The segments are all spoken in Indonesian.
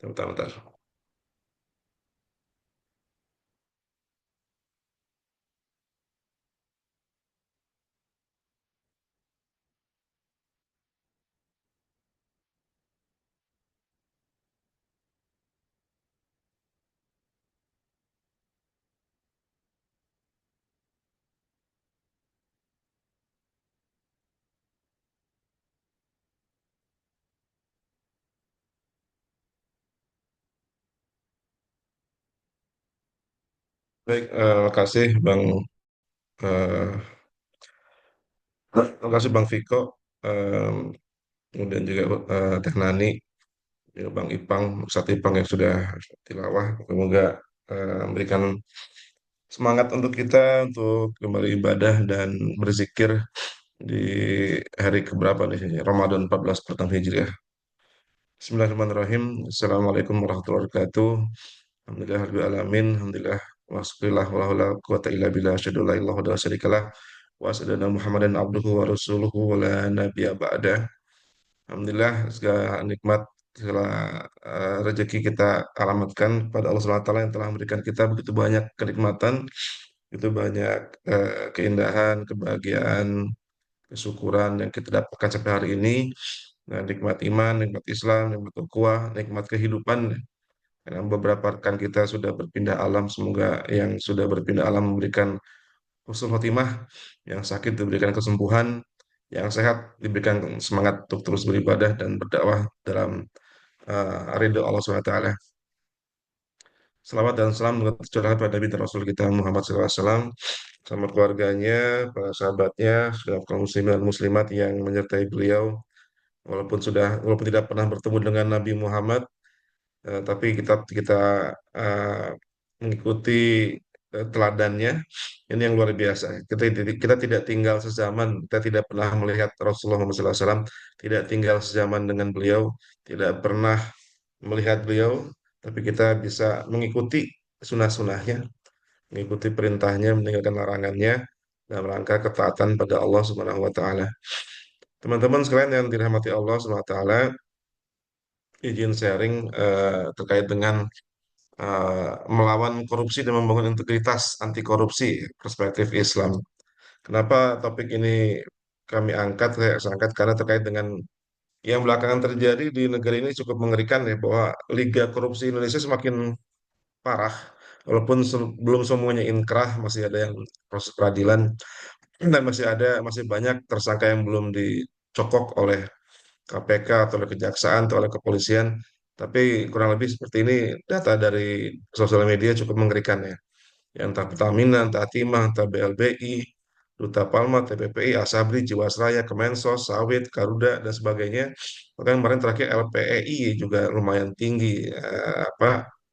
Bentar, bentar. Baik, makasih Bang, eh, makasih Bang Viko, em, kemudian juga Teh Nani, juga Bang Ipang, Ustadz Ipang yang sudah tilawah. Semoga memberikan semangat untuk kita untuk kembali ibadah dan berzikir di hari keberapa nih? Ramadan 14 pertama Hijriah. Bismillahirrahmanirrahim. Assalamualaikum warahmatullahi wabarakatuh. Alhamdulillah rabbil alamin. Alhamdulillah wassallallahu wala haula wala quwata illa billah asyhadu an la ilaha illallah wa syarikalah wa asyhadu anna Muhammadan abduhu wa rasuluhu wa la nabiyya ba'da. Alhamdulillah segala nikmat, segala rezeki kita alamatkan kepada Allah Subhanahu wa taala yang telah memberikan kita begitu banyak kenikmatan, begitu banyak keindahan, kebahagiaan, kesyukuran yang kita dapatkan sampai hari ini. Nah, nikmat iman, nikmat Islam, nikmat ukhuwah, nikmat kehidupan. Karena beberapa rekan kita sudah berpindah alam, semoga yang sudah berpindah alam memberikan husnul khotimah, yang sakit diberikan kesembuhan, yang sehat diberikan semangat untuk terus beribadah dan berdakwah dalam ridho Allah SWT. Selamat dan salam tercurahkan pada Nabi dan Rasul kita Muhammad SAW, sama keluarganya, para sahabatnya, segala kaum muslimin dan muslimat yang menyertai beliau, walaupun tidak pernah bertemu dengan Nabi Muhammad, tapi kita kita eh, mengikuti teladannya. Ini yang luar biasa. Kita tidak tinggal sezaman, kita tidak pernah melihat Rasulullah SAW, tidak tinggal sezaman dengan beliau, tidak pernah melihat beliau, tapi kita bisa mengikuti sunnah-sunnahnya, mengikuti perintahnya, meninggalkan larangannya dalam rangka ketaatan pada Allah Subhanahu wa taala. Teman-teman sekalian yang dirahmati Allah Subhanahu wa taala, izin sharing terkait dengan melawan korupsi dan membangun integritas anti korupsi perspektif Islam. Kenapa topik ini saya angkat karena terkait dengan yang belakangan terjadi di negara ini cukup mengerikan ya, bahwa liga korupsi Indonesia semakin parah. Walaupun belum semuanya inkrah, masih ada yang proses peradilan dan masih banyak tersangka yang belum dicokok oleh KPK atau oleh kejaksaan atau oleh kepolisian. Tapi kurang lebih seperti ini, data dari sosial media cukup mengerikan ya. Ya, entah Pertamina, entah Timah, entah BLBI, Duta Palma, TPPI, Asabri, Jiwasraya, Kemensos, Sawit, Garuda, dan sebagainya. Bahkan kemarin terakhir LPEI juga lumayan tinggi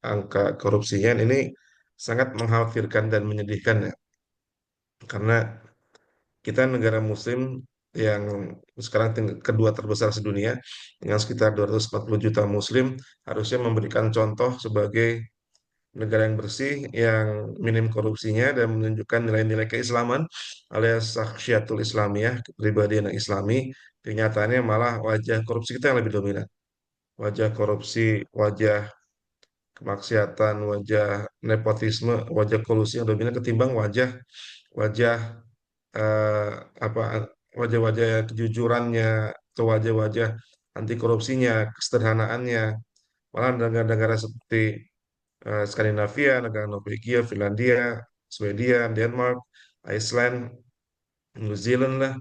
angka korupsinya. Ini sangat mengkhawatirkan dan menyedihkan ya. Karena kita negara muslim yang sekarang kedua terbesar sedunia dengan sekitar 240 juta muslim, harusnya memberikan contoh sebagai negara yang bersih, yang minim korupsinya dan menunjukkan nilai-nilai keislaman alias syakhsiatul Islamiyah, kepribadian yang Islami. Kenyataannya malah wajah korupsi kita yang lebih dominan. Wajah korupsi, wajah kemaksiatan, wajah nepotisme, wajah kolusi yang dominan ketimbang wajah eh, apa wajah-wajah kejujurannya atau wajah-wajah anti korupsinya, kesederhanaannya. Malah negara-negara seperti Skandinavia, negara Norwegia, Finlandia, Swedia, Denmark, Iceland, New Zealand lah,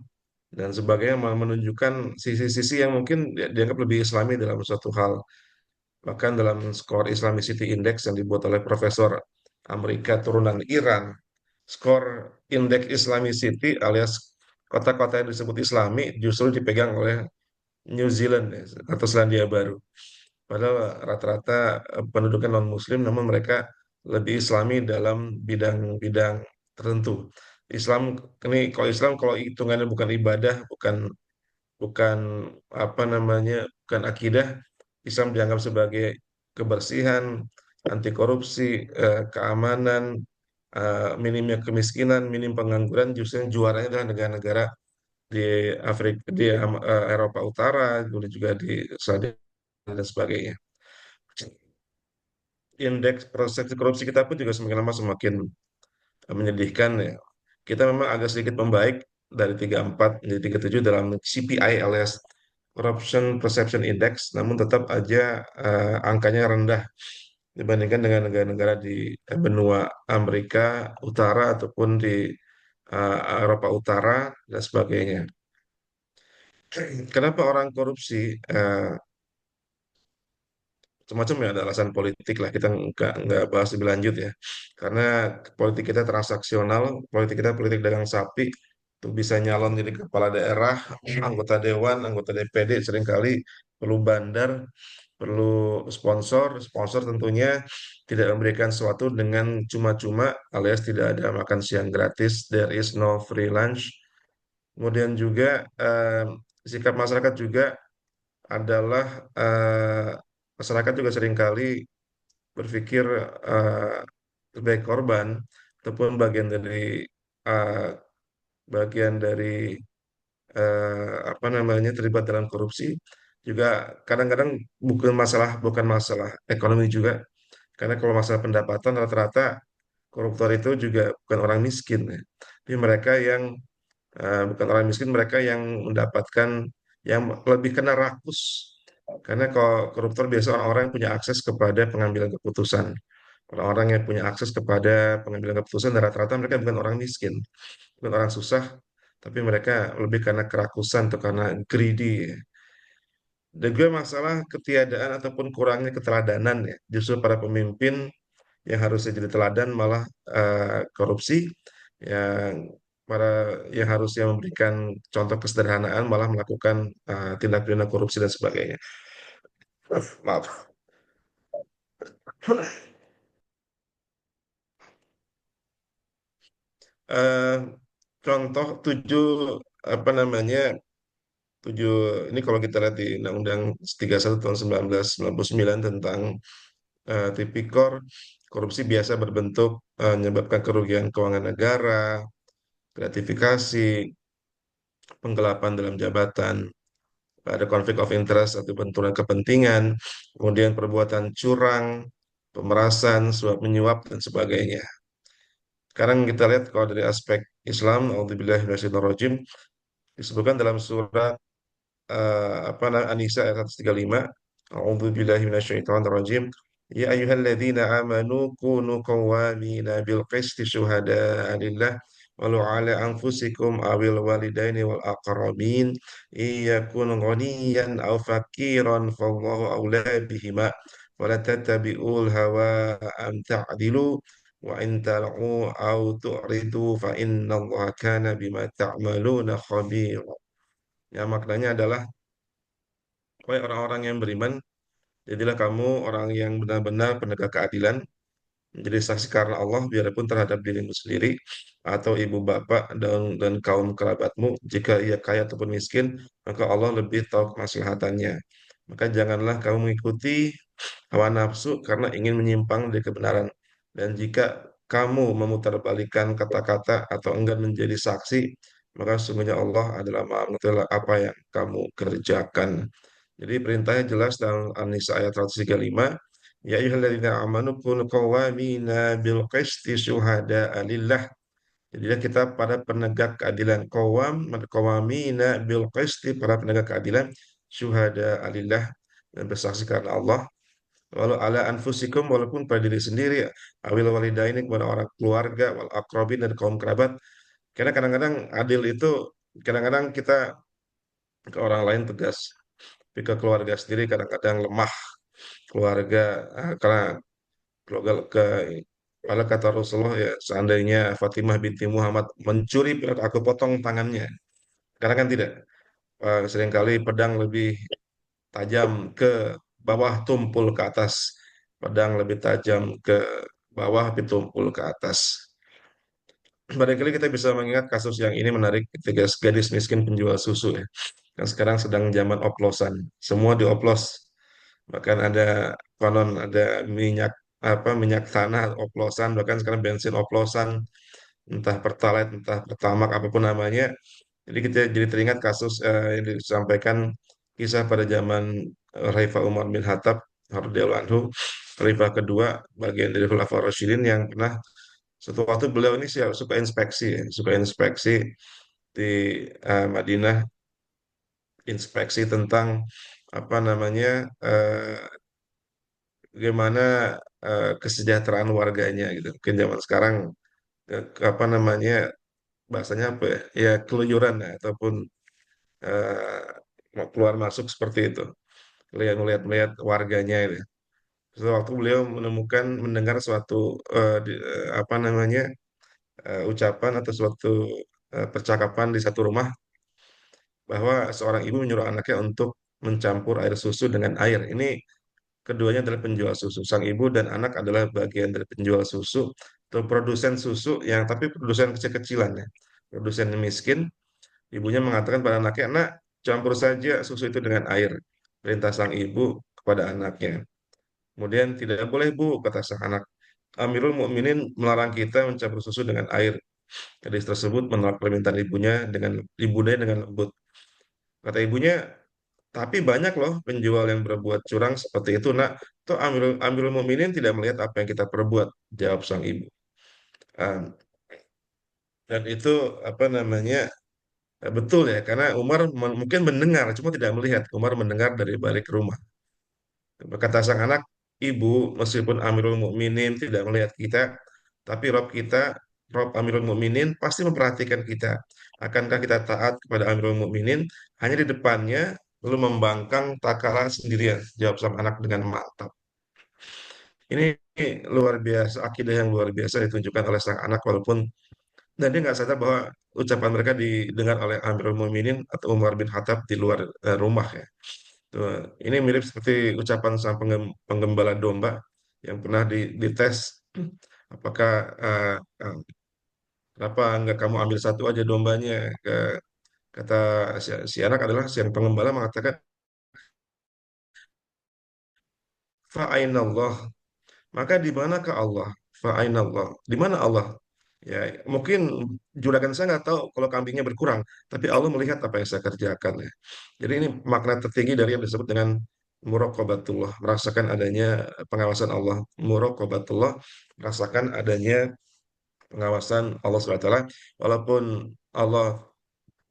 dan sebagainya malah menunjukkan sisi-sisi yang mungkin dianggap lebih Islami dalam suatu hal. Bahkan dalam skor Islamicity Index yang dibuat oleh Profesor Amerika turunan Iran, skor indeks Islamicity alias kota-kota yang disebut Islami justru dipegang oleh New Zealand ya, atau Selandia Baru. Padahal rata-rata penduduknya non-Muslim, namun mereka lebih Islami dalam bidang-bidang tertentu. Islam kalau hitungannya bukan ibadah, bukan bukan bukan akidah, Islam dianggap sebagai kebersihan, anti korupsi, keamanan, minimnya kemiskinan, minim pengangguran. Justru yang juaranya adalah negara-negara di Afrika, Eropa Utara, kemudian juga di Saudi dan sebagainya. indeks persepsi korupsi kita pun juga semakin lama semakin menyedihkan ya. Kita memang agak sedikit membaik dari 34 menjadi 37 dalam CPI alias Corruption Perception Index, namun tetap aja angkanya rendah dibandingkan dengan negara-negara di benua Amerika Utara ataupun di Eropa Utara dan sebagainya. Kenapa orang korupsi? Macam-macam ya, ada alasan politik lah, kita nggak bahas lebih lanjut ya, karena politik kita transaksional, politik kita politik dagang sapi. Untuk bisa nyalon jadi kepala daerah, anggota dewan, anggota DPD, seringkali perlu bandar, perlu sponsor tentunya tidak memberikan sesuatu dengan cuma-cuma, alias tidak ada makan siang gratis, there is no free lunch. Kemudian juga sikap masyarakat juga adalah eh, masyarakat juga seringkali berpikir eh, sebagai korban ataupun eh, bagian dari apa namanya terlibat dalam korupsi juga kadang-kadang bukan masalah ekonomi juga, karena kalau masalah pendapatan rata-rata koruptor itu juga bukan orang miskin ya. Tapi mereka yang bukan orang miskin, mereka yang mendapatkan yang lebih kena rakus. Karena kalau koruptor biasa orang-orang yang punya akses kepada pengambilan keputusan. Orang-orang yang punya akses kepada pengambilan keputusan dan rata-rata mereka bukan orang miskin, bukan orang susah, tapi mereka lebih karena kerakusan atau karena greedy ya. Dan juga masalah ketiadaan ataupun kurangnya keteladanan ya. Justru para pemimpin yang harusnya jadi teladan malah korupsi, yang para yang harusnya memberikan contoh kesederhanaan malah melakukan tindak pidana korupsi dan sebagainya. Maaf. Eh, Contoh tujuh apa namanya tujuh ini kalau kita lihat di Undang-Undang 31 tahun 1999 tentang tipikor, korupsi biasa berbentuk menyebabkan kerugian keuangan negara, gratifikasi, penggelapan dalam jabatan, ada konflik of interest atau benturan kepentingan, kemudian perbuatan curang, pemerasan, suap menyuap dan sebagainya. Sekarang kita lihat kalau dari aspek Islam, A'udzubillahi minasyaitonirrajim, disebutkan dalam surat apa namanya An-Nisa ayat 135. A'udzu billahi minasyaitonir rajim. Ya ayyuhalladzina amanu kunu qawwamina bil qisti syuhada'a lillah walau ala anfusikum awil walidaini wal aqrabin iyakun ghaniyan aw faqiran fallahu awla bihima wala tattabi'ul hawa an ta'dilu wa in tal'u aw tu'ridu fa innallaha kana bima ta'maluna khabir. Ya, maknanya adalah, wahai orang-orang yang beriman, jadilah kamu orang yang benar-benar penegak keadilan, menjadi saksi karena Allah, biarpun terhadap dirimu sendiri, atau ibu bapak dan kaum kerabatmu, jika ia kaya ataupun miskin, maka Allah lebih tahu kemaslahatannya. Maka janganlah kamu mengikuti hawa nafsu karena ingin menyimpang dari kebenaran. Dan jika kamu memutarbalikkan kata-kata atau enggan menjadi saksi, maka sesungguhnya Allah adalah Maha mengetahui apa yang kamu kerjakan. Jadi perintahnya jelas dalam An-Nisa ayat 135. Ya ayyuhalladzina amanu kunu qawwamina bil qisti syuhada'a lillah. Jadilah kita pada penegak keadilan. Qawwamina bil qisti, para penegak keadilan, syuhada'a lillah, dan bersaksi karena Allah. Walau ala anfusikum, walaupun pada diri sendiri, awil walidaini, kepada orang keluarga, wal akrabin, dan kaum kerabat. Karena kadang-kadang adil itu, kadang-kadang kita ke orang lain tegas, tapi ke keluarga sendiri kadang-kadang lemah. Keluarga karena keluarga ke pada kata Rasulullah ya, seandainya Fatimah binti Muhammad mencuri pedang, aku potong tangannya. Karena kan tidak. Seringkali pedang lebih tajam ke bawah, tumpul ke atas. Pedang lebih tajam ke bawah, tapi tumpul ke atas. Barangkali kita bisa mengingat kasus yang ini menarik, ketika gadis miskin penjual susu ya, yang sekarang sedang zaman oplosan. Semua dioplos. Bahkan ada konon ada minyak minyak tanah oplosan, bahkan sekarang bensin oplosan, entah Pertalite, entah Pertamax, apapun namanya. Jadi kita jadi teringat kasus yang disampaikan kisah pada zaman Raifah Umar bin Khattab radhiyallahu anhu. khalifah kedua, bagian dari Khulafaur Rasyidin yang pernah suatu waktu beliau ini suka inspeksi, ya, suka inspeksi di Madinah, inspeksi tentang apa namanya bagaimana kesejahteraan warganya gitu. Mungkin zaman sekarang apa namanya bahasanya apa ya, ya keluyuran ya, ataupun keluar masuk seperti itu. Melihat warganya itu. Suatu waktu beliau mendengar suatu apa namanya ucapan atau suatu percakapan di satu rumah bahwa seorang ibu menyuruh anaknya untuk mencampur air susu dengan air. Ini keduanya adalah penjual susu. Sang ibu dan anak adalah bagian dari penjual susu atau produsen susu yang tapi produsen kecil-kecilan ya. Produsen yang miskin. Ibunya mengatakan pada anaknya, "Nak, campur saja susu itu dengan air." Perintah sang ibu kepada anaknya. Kemudian, "Tidak boleh, Bu," kata sang anak. "Amirul Mukminin melarang kita mencampur susu dengan air." Gadis tersebut menolak permintaan ibunya dengan lembut. Kata ibunya, "Tapi banyak loh penjual yang berbuat curang seperti itu, Nak. Toh Amirul Mukminin tidak melihat apa yang kita perbuat," jawab sang ibu. Ah, dan itu apa namanya betul ya, karena Umar mungkin mendengar, cuma tidak melihat. Umar mendengar dari balik rumah. Berkata sang anak, "Ibu, meskipun Amirul Mukminin tidak melihat kita, tapi Rob Amirul Mukminin pasti memperhatikan kita. Akankah kita taat kepada Amirul Mukminin hanya di depannya, lalu membangkang tak kalah sendirian?" Jawab sang anak dengan mantap. Ini luar biasa, akidah yang luar biasa ditunjukkan oleh sang anak, walaupun dan dia nggak sadar bahwa ucapan mereka didengar oleh Amirul Mukminin atau Umar bin Khattab di luar rumah ya. Tuh, ini mirip seperti ucapan sang penggembala domba yang pernah dites, apakah eh, eh, kenapa nggak kamu ambil satu aja dombanya? Kata si anak adalah si yang pengembala mengatakan, Fa'ainallah, maka di manakah Allah? Fa'ainallah, di mana Allah? Ya, mungkin juragan saya nggak tahu kalau kambingnya berkurang, tapi Allah melihat apa yang saya kerjakan ya. Jadi ini makna tertinggi dari yang disebut dengan muraqabatullah, merasakan adanya pengawasan Allah. Muraqabatullah, merasakan adanya pengawasan Allah SWT, walaupun Allah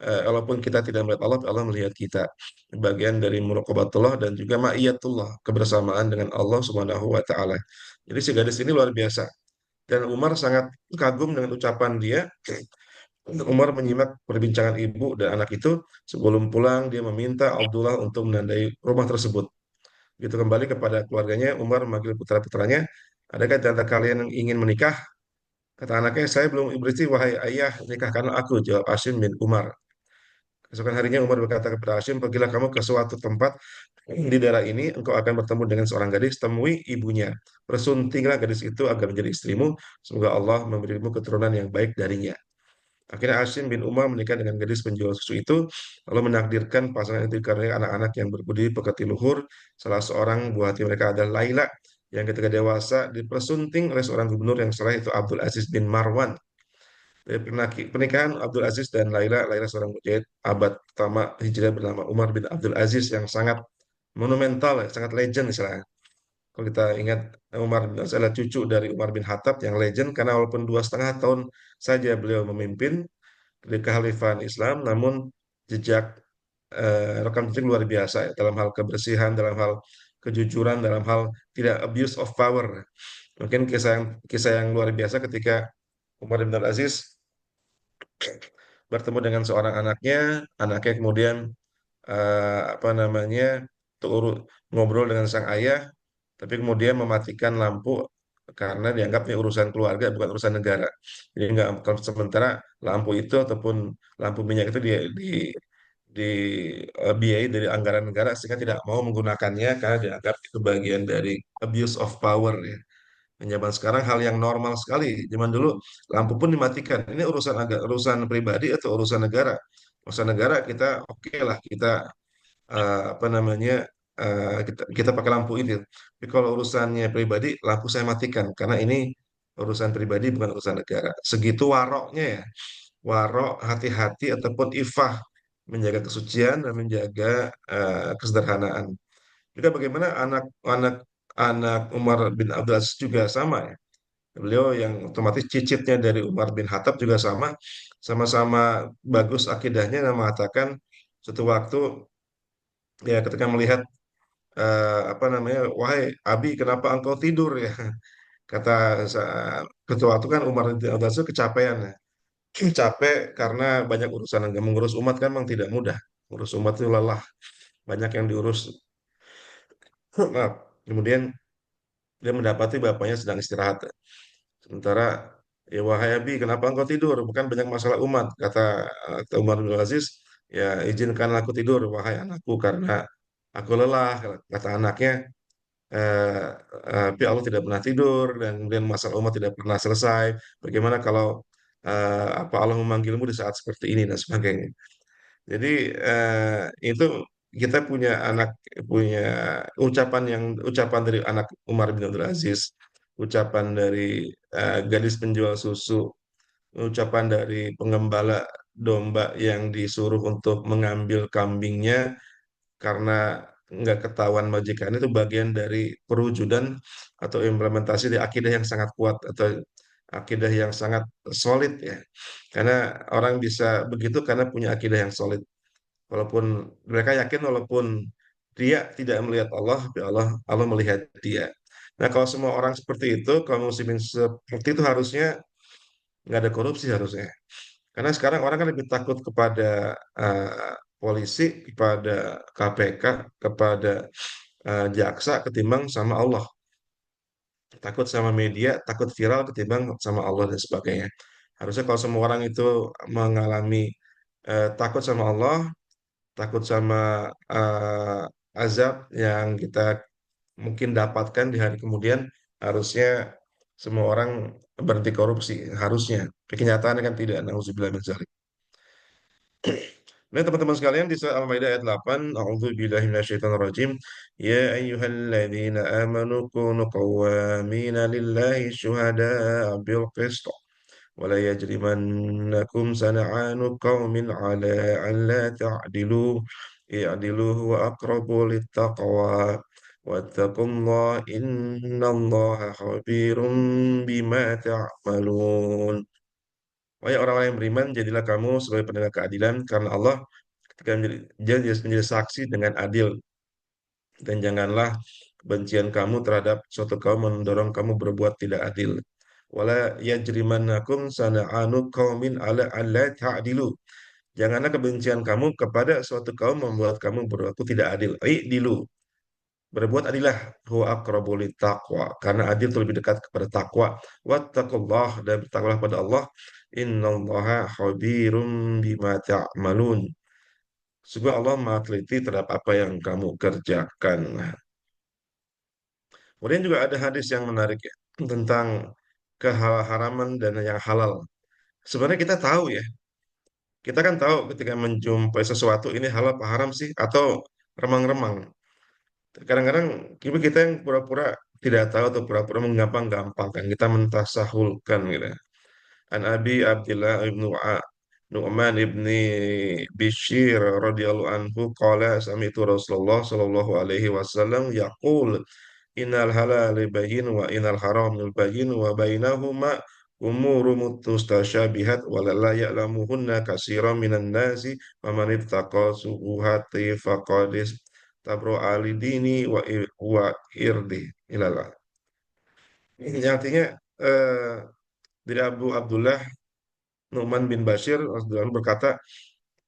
walaupun kita tidak melihat Allah, Allah melihat kita. Bagian dari muraqabatullah dan juga ma'iyatullah, kebersamaan dengan Allah Subhanahu wa taala. Jadi si gadis ini luar biasa. Dan Umar sangat kagum dengan ucapan dia. Umar menyimak perbincangan ibu dan anak itu. Sebelum pulang, dia meminta Abdullah untuk menandai rumah tersebut. Gitu kembali kepada keluarganya, Umar memanggil putra-putranya. "Adakah di antara kalian yang ingin menikah?" Kata anaknya, "Saya belum beristri, wahai ayah, nikahkanlah aku," jawab Hashim bin Umar. Keesokan harinya Umar berkata kepada Hashim, "Pergilah kamu ke suatu tempat di daerah ini, engkau akan bertemu dengan seorang gadis, temui ibunya. Persuntinglah gadis itu agar menjadi istrimu, semoga Allah memberimu keturunan yang baik darinya." Akhirnya Hashim bin Umar menikah dengan gadis penjual susu itu, lalu menakdirkan pasangan itu dikaruniai anak-anak yang berbudi pekerti luhur. Salah seorang buah hati mereka adalah Laila, yang ketika dewasa dipersunting oleh seorang gubernur yang salah itu Abdul Aziz bin Marwan. Dari pernikahan Abdul Aziz dan Laila, Laila seorang mujahid abad pertama Hijriah bernama Umar bin Abdul Aziz yang sangat monumental, sangat legend istilahnya. Kalau kita ingat Umar bin Aziz adalah cucu dari Umar bin Khattab yang legend karena walaupun 2,5 tahun saja beliau memimpin di kekhalifahan Islam, namun jejak rekam jejak luar biasa ya, dalam hal kebersihan, dalam hal kejujuran, dalam hal tidak abuse of power. Mungkin kisah yang luar biasa ketika Umar bin Abdul Aziz bertemu dengan seorang anaknya kemudian apa namanya ngobrol dengan sang ayah, tapi kemudian mematikan lampu karena dianggap ini urusan keluarga bukan urusan negara. Jadi nggak kalau sementara lampu itu ataupun lampu minyak itu di biayai dari anggaran negara sehingga tidak mau menggunakannya karena dianggap itu bagian dari abuse of power ya. Dan zaman sekarang hal yang normal sekali. Zaman dulu lampu pun dimatikan. Ini urusan pribadi atau urusan negara. Urusan negara kita oke lah kita apa namanya kita pakai lampu ini. Tapi kalau urusannya pribadi, lampu saya matikan karena ini urusan pribadi bukan urusan negara. Segitu waroknya ya. Warok hati-hati ataupun ifah menjaga kesucian dan menjaga kesederhanaan. Juga bagaimana anak-anak anak Umar bin Abdul Aziz juga sama ya. Beliau yang otomatis cicitnya dari Umar bin Khattab juga sama, sama-sama bagus akidahnya dan mengatakan suatu waktu ya ketika melihat apa namanya, wahai Abi, kenapa engkau tidur ya? Kata ketua itu kan Umar bin Abdul Aziz kecapean ya. Capek karena banyak urusan. Mengurus umat kan memang tidak mudah. Urus umat itu lelah, banyak yang diurus. Nah, kemudian dia mendapati bapaknya sedang istirahat. Sementara, ya wahai Abi, kenapa engkau tidur? Bukan banyak masalah umat. Kata Umar bin Aziz, ya izinkan aku tidur, wahai anakku, karena aku lelah. Kata anaknya, eh, tapi Allah tidak pernah tidur dan kemudian masalah umat tidak pernah selesai. Bagaimana kalau apa Allah memanggilmu di saat seperti ini dan sebagainya. Jadi itu kita punya ucapan dari anak Umar bin Abdul Aziz, ucapan dari gadis penjual susu, ucapan dari pengembala domba yang disuruh untuk mengambil kambingnya karena nggak ketahuan majikan, itu bagian dari perwujudan atau implementasi dari akidah yang sangat kuat atau akidah yang sangat solid ya. Karena orang bisa begitu karena punya akidah yang solid. Walaupun mereka yakin walaupun dia tidak melihat Allah, tapi Allah melihat dia. Nah, kalau semua orang seperti itu, kalau muslimin seperti itu harusnya nggak ada korupsi harusnya. Karena sekarang orang kan lebih takut kepada polisi, kepada KPK, kepada jaksa ketimbang sama Allah. Takut sama media, takut viral ketimbang sama Allah dan sebagainya. Harusnya kalau semua orang itu mengalami takut sama Allah, takut sama azab yang kita mungkin dapatkan di hari kemudian, harusnya semua orang berhenti korupsi, harusnya. Tapi kenyataannya kan tidak. Nauzubillah min dzalik. Nah, teman-teman sekalian di surah Al-Maidah ayat 8, A'udzu billahi minasyaitonir rajim. Ya ayyuhalladzina amanu kunu qawwamina lillahi syuhada'a bil qist. Wa la yajrimannakum sana'anu qaumin 'ala an la ta'dilu. I'dilu huwa aqrabu littaqwa. Wattaqullaha innallaha khabirum bima ta'malun. Wahai orang-orang yang beriman, jadilah kamu sebagai penegak keadilan karena Allah ketika menjadi saksi dengan adil, dan janganlah kebencian kamu terhadap suatu kaum mendorong kamu berbuat tidak adil. Wala yajrimannakum sana'anu qaumin ala alla ta'dilu. Janganlah kebencian kamu kepada suatu kaum membuat kamu berlaku tidak adil. I'dilu. Berbuat adilah, huwa aqrabu taqwa, karena adil itu lebih dekat kepada takwa. Wattaqullah, dan bertakwalah pada Allah. Innallaha khabirum bima ta'malun. Sungguh Allah Maha teliti terhadap apa yang kamu kerjakan. Nah, kemudian juga ada hadis yang menarik ya, tentang keharaman dan yang halal. Sebenarnya kita tahu ya, kita kan tahu ketika menjumpai sesuatu ini halal apa haram sih, atau remang-remang. Kadang-kadang kita yang pura-pura tidak tahu atau pura-pura menggampang-gampangkan, kita mentasahulkan gitu. An Abi Abdullah ibnu Nu'man ibni Bishir radhiyallahu anhu qala sami'tu Rasulullah sallallahu alaihi wasallam yaqul innal halal bayyin wa innal haram bayyin wa bainahuma umuru mustasyabihat wa la ya'lamuhunna katsiran minan nasi wa man ittaqa subuhati faqadis tabro alidini wa irdi ilalah. Ini artinya eh, dari Abu Abdullah Nu'man bin Bashir Rasulullah berkata,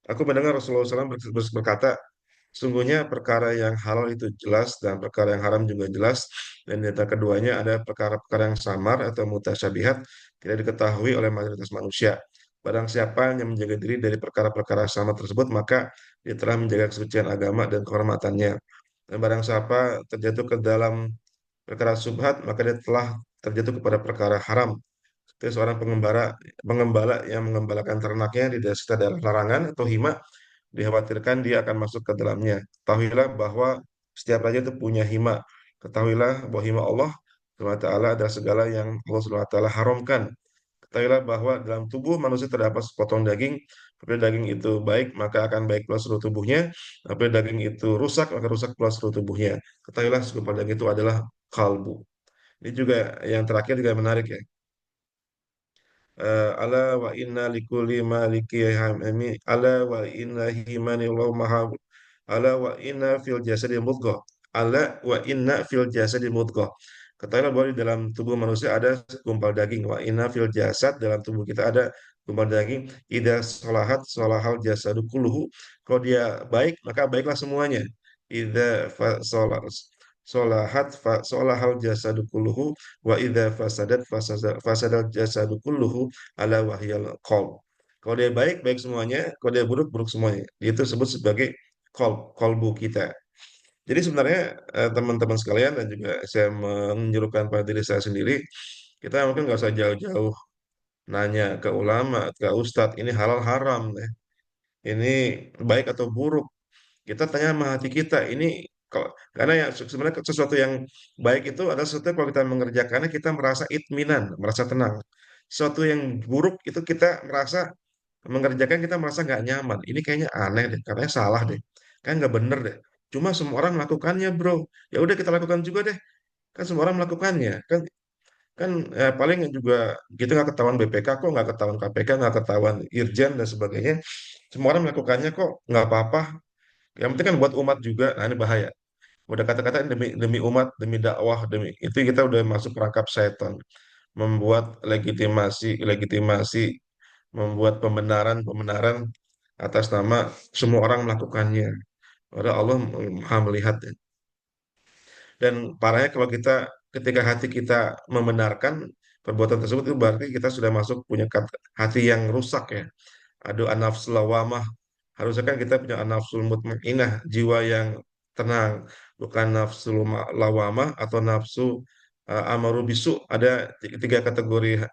aku mendengar Rasulullah SAW berkata, sungguhnya perkara yang halal itu jelas dan perkara yang haram juga jelas, dan di antara keduanya ada perkara-perkara yang samar atau mutasyabihat tidak diketahui oleh mayoritas manusia. Barang siapa yang menjaga diri dari perkara-perkara samar tersebut, maka dia telah menjaga kesucian agama dan kehormatannya. Dan barang siapa terjatuh ke dalam perkara subhat, maka dia telah terjatuh kepada perkara haram. Seperti seorang pengembala yang mengembalakan ternaknya di sekitar daerah larangan atau hima, dikhawatirkan dia akan masuk ke dalamnya. Ketahuilah bahwa setiap raja itu punya hima. Ketahuilah bahwa hima Allah Subhanahu wa taala adalah segala yang Allah Subhanahu wa taala haramkan. Ketahuilah bahwa dalam tubuh manusia terdapat sepotong daging. Apabila daging itu baik, maka akan baik pula seluruh tubuhnya. Apabila daging itu rusak, maka rusak pula seluruh tubuhnya. Ketahuilah sekumpal daging itu adalah qalbu. Ini juga yang terakhir juga menarik ya. Ala wa inna likulli maliki hamimi ala wa inna himani Allah maha ala wa inna fil jasadi mudghah ala wa inna fil jasadi mudghah. Ketahuilah bahwa di dalam tubuh manusia ada gumpal daging. Wa inna fil jasad, dalam tubuh kita ada gumpal daging. Idza salahat salahal jasadu kulluhu. Kalau dia baik maka baiklah semuanya. Idza fa salahat fa salahal jasadu kulluhu wa idza fasadat fasadal jasadu kulluhu ala wahyal qalb. Kalau dia baik, baik semuanya. Kalau dia buruk, buruk semuanya. Itu disebut sebagai kolbu kita. Jadi sebenarnya teman-teman sekalian dan juga saya menyerukan pada diri saya sendiri, kita mungkin nggak usah jauh-jauh nanya ke ulama, ke ustadz, ini halal haram, ya. Ini baik atau buruk. Kita tanya sama hati kita, ini kalau karena yang sebenarnya sesuatu yang baik itu adalah sesuatu yang kalau kita mengerjakannya kita merasa itminan, merasa tenang. Sesuatu yang buruk itu kita merasa mengerjakan kita merasa nggak nyaman. Ini kayaknya aneh deh, katanya salah deh, kan nggak bener deh. Cuma semua orang melakukannya, bro. Ya udah kita lakukan juga deh. Kan semua orang melakukannya. Kan kan paling juga gitu nggak ketahuan BPK kok, nggak ketahuan KPK, nggak ketahuan Irjen dan sebagainya. Semua orang melakukannya kok, nggak apa-apa. Yang penting kan buat umat juga. Nah ini bahaya. Udah kata-kata demi demi umat, demi dakwah, demi itu kita udah masuk perangkap setan, membuat legitimasi, membuat pembenaran atas nama semua orang melakukannya. Padahal Allah Maha melihat. Ya. Dan parahnya kalau kita ketika hati kita membenarkan perbuatan tersebut itu berarti kita sudah masuk punya hati yang rusak ya. Aduh an-nafsul lawamah. Harusnya kan kita punya an-nafsul mutmainnah, jiwa yang tenang, bukan nafsul lawamah atau nafsu amaru bisu. Ada tiga kategori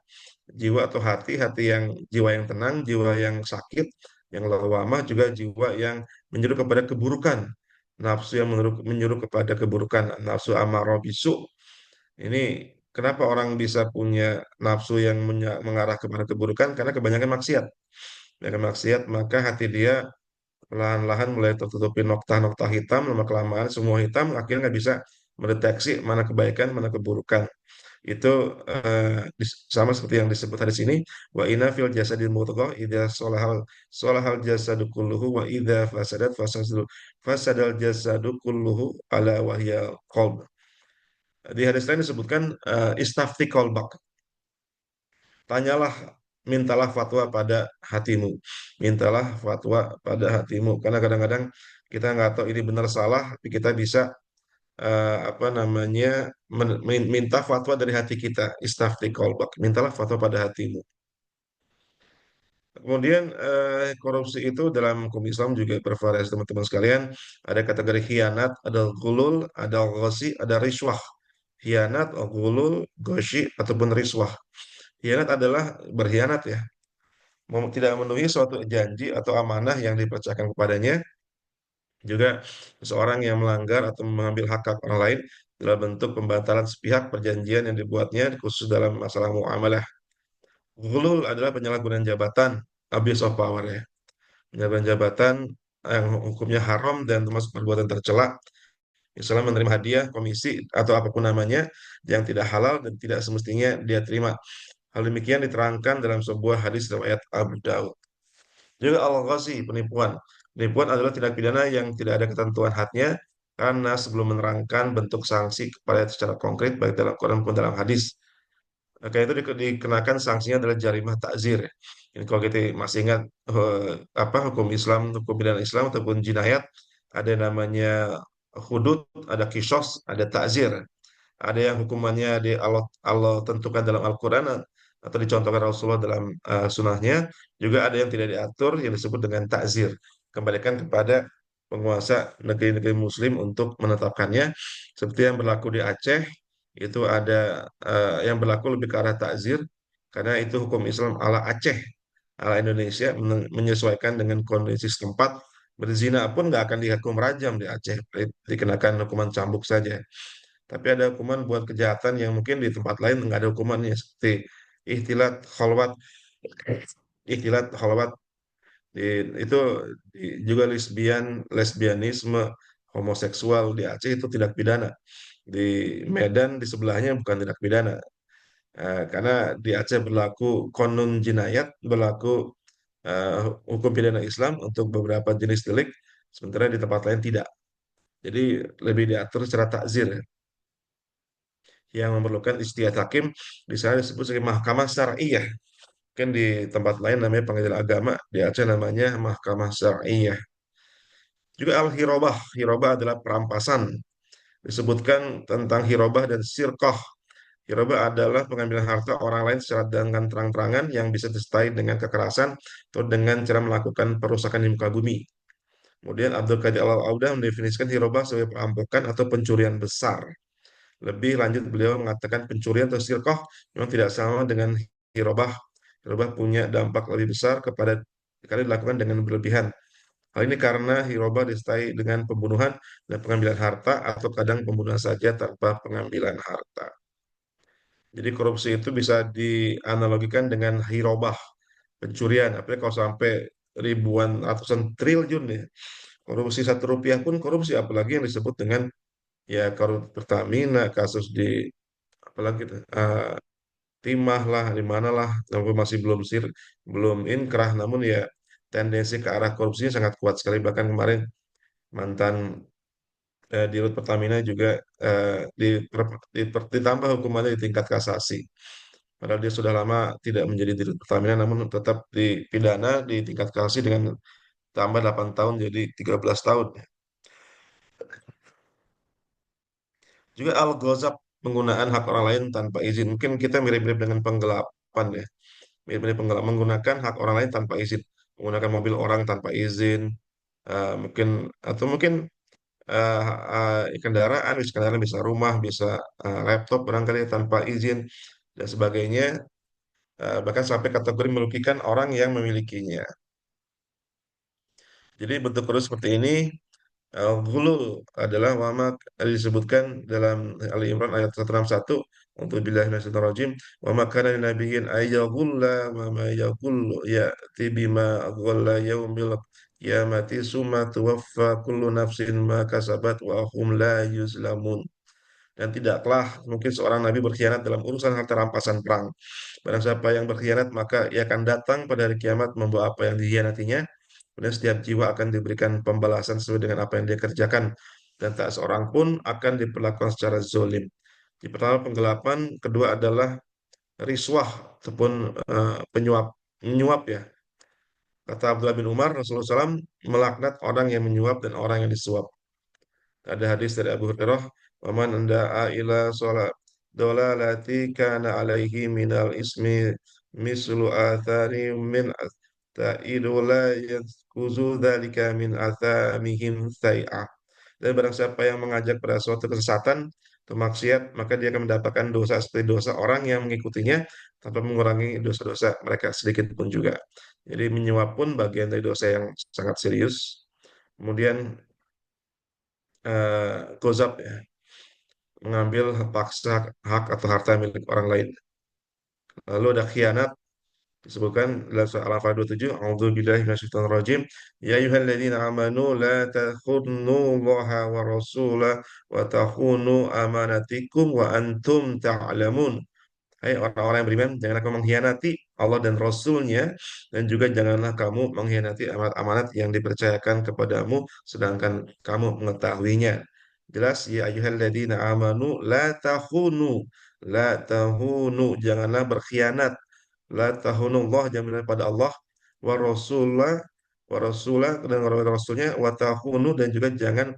jiwa atau hati, hati yang jiwa yang tenang, jiwa yang sakit, yang lawamah, juga jiwa yang menyuruh kepada keburukan. Nafsu yang menyuruh kepada keburukan, nafsu amarah bisu. Ini kenapa orang bisa punya nafsu yang mengarah kepada keburukan? Karena kebanyakan maksiat. Kebanyakan maksiat, maka hati dia perlahan-lahan mulai tertutupi nokta-nokta hitam, lama-kelamaan semua hitam, akhirnya nggak bisa mendeteksi mana kebaikan, mana keburukan. Itu sama seperti yang disebut hadis ini, wa inna fil jasadil mudghah idza salahal jasadu kulluhu wa idza fasadat fasadal jasadu kulluhu ala wahya qalb. Di hadis lain disebutkan istafti qalbak. Tanyalah, mintalah fatwa pada hatimu. Mintalah fatwa pada hatimu. Karena kadang-kadang kita nggak tahu ini benar salah, tapi kita bisa apa namanya minta fatwa dari hati kita. Istafti qalbak. Mintalah fatwa pada hatimu. Kemudian korupsi itu dalam hukum Islam juga bervariasi teman-teman sekalian. Ada kategori khianat, ada ghulul, ada ghosi, ada riswah. Khianat, ghulul, ghosi, ataupun riswah. Khianat adalah berkhianat ya, tidak memenuhi suatu janji atau amanah yang dipercayakan kepadanya, juga seseorang yang melanggar atau mengambil hak orang lain dalam bentuk pembatalan sepihak perjanjian yang dibuatnya khusus dalam masalah muamalah. Ghulul adalah penyalahgunaan jabatan, abuse of power ya. Penyalahgunaan jabatan yang hukumnya haram dan termasuk perbuatan tercela. Misalnya menerima hadiah, komisi, atau apapun namanya yang tidak halal dan tidak semestinya dia terima. Hal demikian diterangkan dalam sebuah hadis riwayat Abu Daud. Juga al-ghazi, penipuan. Penipuan adalah tindak pidana yang tidak ada ketentuan hadnya karena sebelum menerangkan bentuk sanksi kepada secara konkret baik dalam Quran maupun dalam hadis. Maka itu dikenakan sanksinya adalah jarimah takzir. Ini kalau kita masih ingat apa hukum Islam, hukum pidana Islam ataupun jinayat, ada yang namanya hudud, ada kisos, ada takzir. Ada yang hukumannya Allah tentukan dalam Al-Quran atau dicontohkan Rasulullah dalam sunnahnya. Juga ada yang tidak diatur yang disebut dengan takzir. Kembalikan kepada penguasa negeri-negeri Muslim untuk menetapkannya. Seperti yang berlaku di Aceh, itu ada yang berlaku lebih ke arah takzir karena itu hukum Islam ala Aceh, ala Indonesia menyesuaikan dengan kondisi setempat. Berzina pun nggak akan dihukum rajam di Aceh, dikenakan hukuman cambuk saja. Tapi ada hukuman buat kejahatan yang mungkin di tempat lain nggak ada hukumannya seperti ihtilat khalwat, ihtilat khalwat itu juga lesbianisme, homoseksual di Aceh itu tidak pidana. Di Medan di sebelahnya bukan tindak pidana. Karena di Aceh berlaku konun jinayat, berlaku eh, hukum pidana Islam untuk beberapa jenis delik, sementara di tempat lain tidak. Jadi lebih diatur secara takzir ya, yang memerlukan istihad hakim di sana disebut sebagai mahkamah syar'iyah. Kan di tempat lain namanya pengadilan agama, di Aceh namanya mahkamah syar'iyah. Juga al-hirobah. Hirobah adalah perampasan. Disebutkan tentang hirobah dan sirkoh. Hirobah adalah pengambilan harta orang lain secara dengan terang-terangan yang bisa disertai dengan kekerasan atau dengan cara melakukan perusakan di muka bumi. Kemudian Abdul Qadir Al-Audah mendefinisikan hirobah sebagai perampokan atau pencurian besar. Lebih lanjut, beliau mengatakan pencurian atau sirkoh memang tidak sama dengan hirobah. Hirobah punya dampak lebih besar kepada kali dilakukan dengan berlebihan. Hal ini karena hirobah disertai dengan pembunuhan dan pengambilan harta atau kadang pembunuhan saja tanpa pengambilan harta. Jadi korupsi itu bisa dianalogikan dengan hirobah, pencurian. Apalagi kalau sampai ribuan, ratusan triliun ya. Korupsi 1 rupiah pun korupsi, apalagi yang disebut dengan ya korupsi Pertamina, kasus di apalagi itu, timah lah, di mana lah, tapi masih belum inkrah, namun ya tendensi ke arah korupsinya sangat kuat sekali. Bahkan kemarin mantan di Rut Pertamina juga ditambah hukumannya di tingkat kasasi. Padahal dia sudah lama tidak menjadi di Rut Pertamina, namun tetap dipidana di tingkat kasasi dengan tambah 8 tahun jadi 13 tahun. Juga al-ghazab, penggunaan hak orang lain tanpa izin. Mungkin kita mirip-mirip dengan penggelapan ya. Mirip-mirip penggelapan, menggunakan hak orang lain tanpa izin. Menggunakan mobil orang tanpa izin. Mungkin atau mungkin kendaraan, bisa kendaraan, bisa rumah, bisa laptop barangkali tanpa izin dan sebagainya. Bahkan sampai kategori merugikan orang yang memilikinya. Jadi bentuk kedua seperti ini. Ghulu adalah wama disebutkan dalam Ali Imran ayat 161 untuk billahi minasyaitonir rajim wa ma kana lin nabiyyin ayyaghulla wa ma yaghullu ya'ti bima ghalla yaumil qiyamati summa tuwaffa kullu nafsin ma kasabat wa hum la yuzlamun. Dan tidaklah mungkin seorang nabi berkhianat dalam urusan harta rampasan perang. Barang siapa yang berkhianat, maka ia akan datang pada hari kiamat membawa apa yang dikhianatinya. Kemudian setiap jiwa akan diberikan pembalasan sesuai dengan apa yang dia kerjakan. Dan tak seorang pun akan diperlakukan secara zolim. Di pertama penggelapan, kedua adalah riswah ataupun penyuap. Menyuap ya. Kata Abdullah bin Umar, Rasulullah SAW melaknat orang yang menyuap dan orang yang disuap. Ada hadis dari Abu Hurairah, "Waman anda'a ila sholat dolalati kana alaihi minal ismi mislu athari min ta'idu la yazkuzu dzalika min athamihim sai'ah." Dan barang siapa yang mengajak pada suatu kesesatan atau maksiat, maka dia akan mendapatkan dosa seperti dosa orang yang mengikutinya tanpa mengurangi dosa-dosa mereka sedikit pun juga. Jadi menyuap pun bagian dari dosa yang sangat serius. Kemudian gozab ya, mengambil paksa hak atau harta milik orang lain. Lalu ada khianat disebutkan dalam surah Al-Anfal 27, A'udzubillahi minasyaitonir rajim. Ya ayyuhalladzina amanu la takhunu Allaha wa rasulah wa takhunu amanatikum wa antum ta'lamun. Hai orang-orang yang beriman, janganlah kamu mengkhianati Allah dan Rasul-Nya, dan juga janganlah kamu mengkhianati amanat-amanat yang dipercayakan kepadamu, sedangkan kamu mengetahuinya. Jelas, ya ayyuhalladzina amanu la tahunu, janganlah berkhianat. La tahunu Allah, jangan pada Allah, wa Rasulah, dan Rasulnya, wa tahunu, dan juga jangan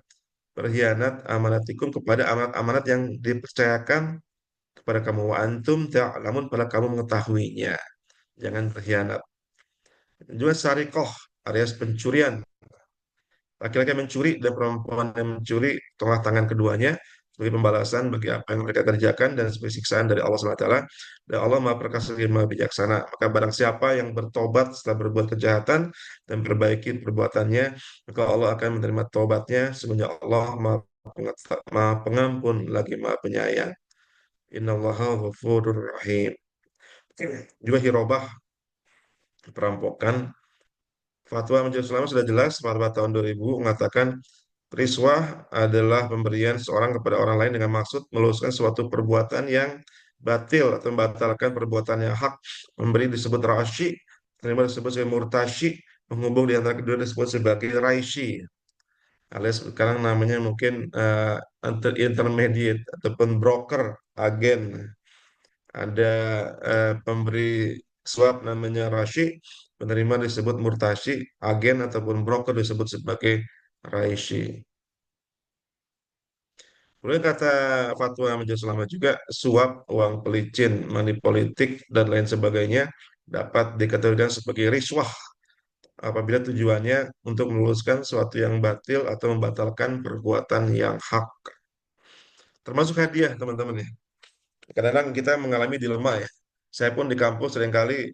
berkhianat amanatikum kepada amanat-amanat yang dipercayakan kepada kamu wa antum ta'lamun pada kamu mengetahuinya. Jangan berkhianat. Juga sarikoh alias pencurian. Laki-laki yang mencuri dan perempuan yang mencuri, tolak tangan keduanya sebagai pembalasan bagi apa yang mereka kerjakan dan sebagai siksaan dari Allah SWT. Dan Allah Maha Perkasa lagi Maha Bijaksana. Maka barang siapa yang bertobat setelah berbuat kejahatan dan perbaiki perbuatannya, maka Allah akan menerima tobatnya. Sebenarnya Allah Maha Pengampun lagi Maha Penyayang. Innallaha ghafurur rahim. Juga hirobah, perampokan. Fatwa Majelis Ulama sudah jelas, fatwa tahun 2000 mengatakan Riswah adalah pemberian seorang kepada orang lain dengan maksud meluruskan suatu perbuatan yang batil atau membatalkan perbuatan yang hak. Memberi disebut rashi, terima disebut sebagai murtashi, menghubung di antara kedua disebut sebagai raishi. Alias sekarang namanya mungkin intermediate ataupun broker, agen. Ada pemberi suap namanya rashi, penerima disebut murtashi, agen ataupun broker disebut sebagai raishi. Kemudian kata fatwa Majelis Ulama juga, suap, uang pelicin, money politik, dan lain sebagainya dapat dikategorikan sebagai riswah apabila tujuannya untuk meluruskan sesuatu yang batil atau membatalkan perbuatan yang hak. Termasuk hadiah, teman-teman ya. Kadang-kadang kita mengalami dilema ya. Saya pun di kampus seringkali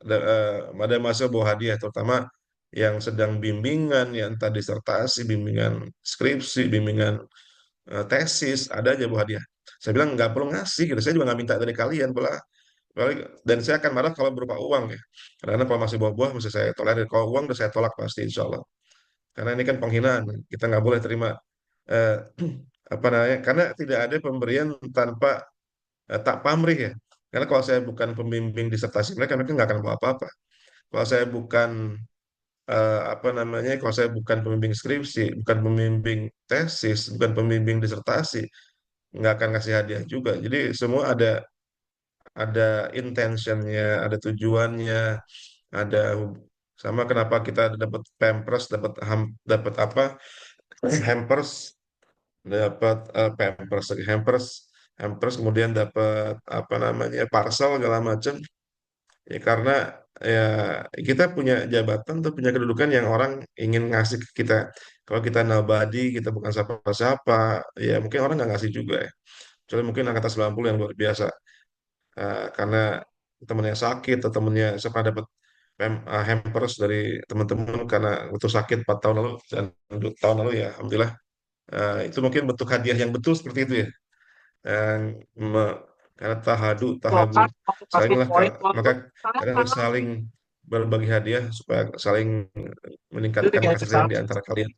ada masa bawa hadiah, terutama yang sedang bimbingan, yang entah disertasi, bimbingan skripsi, bimbingan tesis, ada aja bawa hadiah. Saya bilang nggak perlu ngasih, gitu. Saya juga nggak minta dari kalian pula. Dan saya akan marah kalau berupa uang ya. Karena kalau masih buah-buah, mesti saya tolerir. Kalau uang udah saya tolak pasti, insya Allah. Karena ini kan penghinaan, kita nggak boleh terima eh, apa namanya? Karena tidak ada pemberian tanpa tak pamrih ya. Karena kalau saya bukan pembimbing disertasi mereka nggak akan mau apa-apa. Kalau saya bukan apa namanya, kalau saya bukan pembimbing skripsi, bukan pembimbing tesis, bukan pembimbing disertasi, nggak akan kasih hadiah juga. Jadi semua ada intentionnya, ada tujuannya, ada sama kenapa kita dapat pampers, dapat apa, hampers, dapat hampers, kemudian dapat apa namanya parcel segala macam. Ya karena ya kita punya jabatan atau punya kedudukan yang orang ingin ngasih ke kita. Kalau kita nobody, kita bukan siapa-siapa, ya mungkin orang nggak ngasih juga ya. Kecuali mungkin angkatan 90 yang luar biasa. Karena temennya sakit atau temennya sempat dapat hampers dari teman-teman karena waktu sakit 4 tahun lalu dan 2 tahun lalu ya Alhamdulillah. Itu mungkin bentuk hadiah yang betul seperti itu ya. Dan me- karena tahabu, Golkar satu salinglah poin maka untuk kadang harus sana saling berbagi hadiah supaya saling itu meningkatkan tiga kasih sayang besar di antara kalian.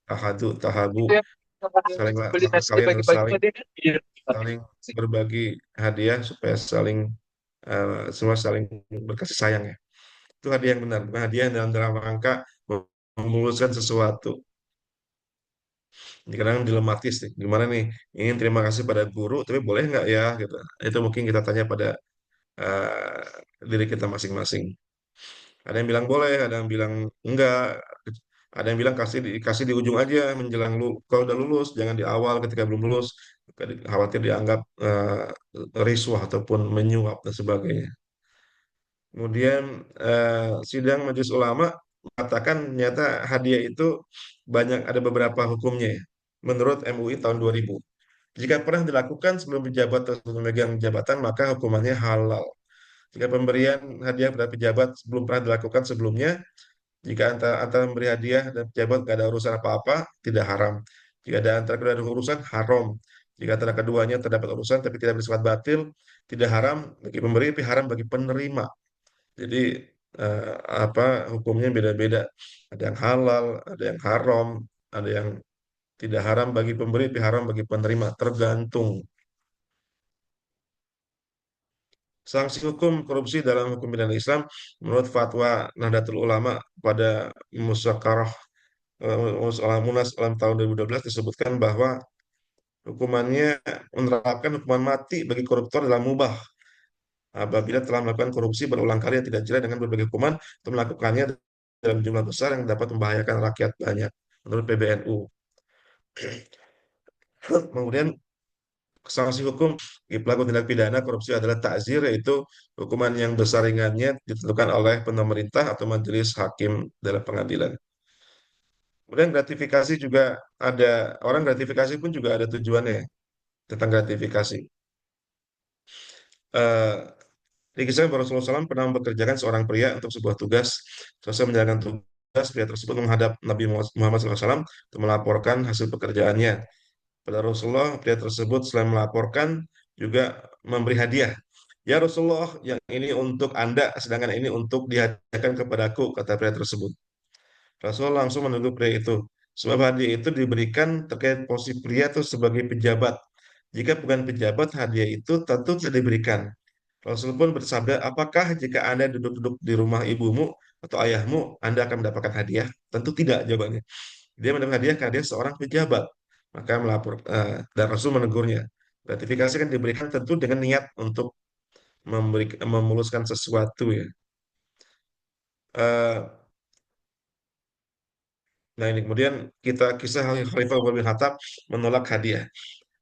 Tahabu, itu ya salinglah beli maka nasi kalian harus dibagi-bagi saling tadi kan iya saling berbagi hadiah supaya semua saling berkasih sayang ya. Itu hadiah yang benar, bukan hadiah yang dalam rangka memuluskan sesuatu. Ini kadang dilematis nih, gimana nih? Ingin terima kasih pada guru, tapi boleh nggak ya? Gitu. Itu mungkin kita tanya pada diri kita masing-masing. Ada yang bilang boleh, ada yang bilang enggak. Ada yang bilang kasih di ujung aja menjelang kalau udah lulus, jangan di awal ketika belum lulus. Khawatir dianggap riswah ataupun menyuap dan sebagainya. Kemudian sidang Majelis Ulama mengatakan nyata hadiah itu ada beberapa hukumnya ya. Menurut MUI tahun 2000. Jika pernah dilakukan sebelum pejabat atau memegang jabatan, maka hukumannya halal. Jika pemberian hadiah pada pejabat belum pernah dilakukan sebelumnya, jika antara memberi hadiah dan pejabat tidak ada urusan apa-apa, tidak haram. Jika ada antara kedua ada urusan, haram. Jika antara keduanya terdapat urusan tapi tidak bersifat batil, tidak haram bagi pemberi, tapi haram bagi penerima. Jadi eh, apa hukumnya beda-beda. Ada yang halal, ada yang haram, ada yang tidak haram bagi pemberi, tapi haram bagi penerima. Tergantung. Sanksi hukum korupsi dalam hukum pidana Islam menurut fatwa Nahdlatul Ulama pada Musyawarah Munas Alam tahun 2012 disebutkan bahwa hukumannya menerapkan hukuman mati bagi koruptor dalam mubah apabila telah melakukan korupsi berulang kali yang tidak jelas dengan berbagai hukuman atau melakukannya dalam jumlah besar yang dapat membahayakan rakyat banyak menurut PBNU. Kemudian sanksi hukum bagi pelaku tindak pidana korupsi adalah takzir, yaitu hukuman yang besar ringannya ditentukan oleh pemerintah atau majelis hakim dalam pengadilan. Kemudian gratifikasi juga orang gratifikasi pun juga ada tujuannya tentang gratifikasi. Eh, Dikisahkan bahwa Rasulullah SAW pernah mempekerjakan seorang pria untuk sebuah tugas. Selesai menjalankan tugas, pria tersebut menghadap Nabi Muhammad SAW untuk melaporkan hasil pekerjaannya. Pada Rasulullah, pria tersebut selain melaporkan juga memberi hadiah. Ya Rasulullah, yang ini untuk Anda, sedangkan ini untuk dihadiahkan kepadaku, kata pria tersebut. Rasulullah langsung menegur pria itu. Sebab hadiah itu diberikan terkait posisi pria atau sebagai pejabat. Jika bukan pejabat, hadiah itu tentu tidak diberikan. Rasul pun bersabda, apakah jika Anda duduk-duduk di rumah ibumu atau ayahmu, Anda akan mendapatkan hadiah? Tentu tidak jawabannya. Dia mendapat hadiah karena dia seorang pejabat. Maka dan Rasul menegurnya. Gratifikasi kan diberikan tentu dengan niat untuk memuluskan sesuatu ya. Eh, nah ini kemudian kita kisah Khalifah Umar bin Khattab menolak hadiah.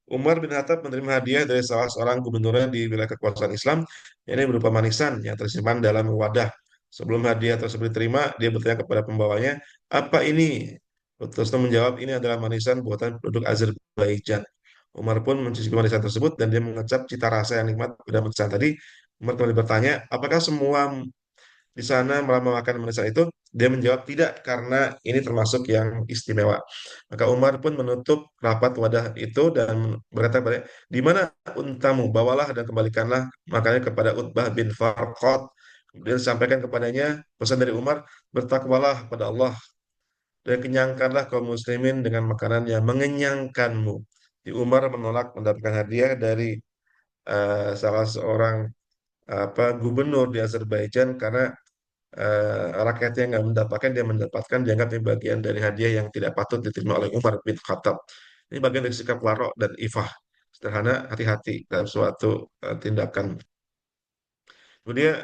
Umar bin Khattab menerima hadiah dari salah seorang gubernurnya di wilayah kekuasaan Islam, ini berupa manisan yang tersimpan dalam wadah. Sebelum hadiah tersebut diterima, dia bertanya kepada pembawanya, apa ini? Terus menjawab, ini adalah manisan buatan penduduk Azerbaijan. Umar pun mencicipi manisan tersebut dan dia mengecap cita rasa yang nikmat pada manisan tadi. Umar kembali bertanya, apakah semua di sana melambangkan manisan itu? Dia menjawab tidak karena ini termasuk yang istimewa. Maka Umar pun menutup rapat wadah itu dan berkata kepada, di mana untamu? Bawalah dan kembalikanlah makanya kepada Utbah bin Farqad. Kemudian sampaikan kepadanya pesan dari Umar, bertakwalah pada Allah dan kenyangkanlah kaum muslimin dengan makanan yang mengenyangkanmu. Di Umar menolak mendapatkan hadiah dari salah seorang gubernur di Azerbaijan karena rakyatnya nggak mendapatkan, dia mendapatkan dianggap ini bagian dari hadiah yang tidak patut diterima oleh Umar bin Khattab. Ini bagian dari sikap warok dan ifah. Sederhana, hati-hati dalam suatu tindakan. Kemudian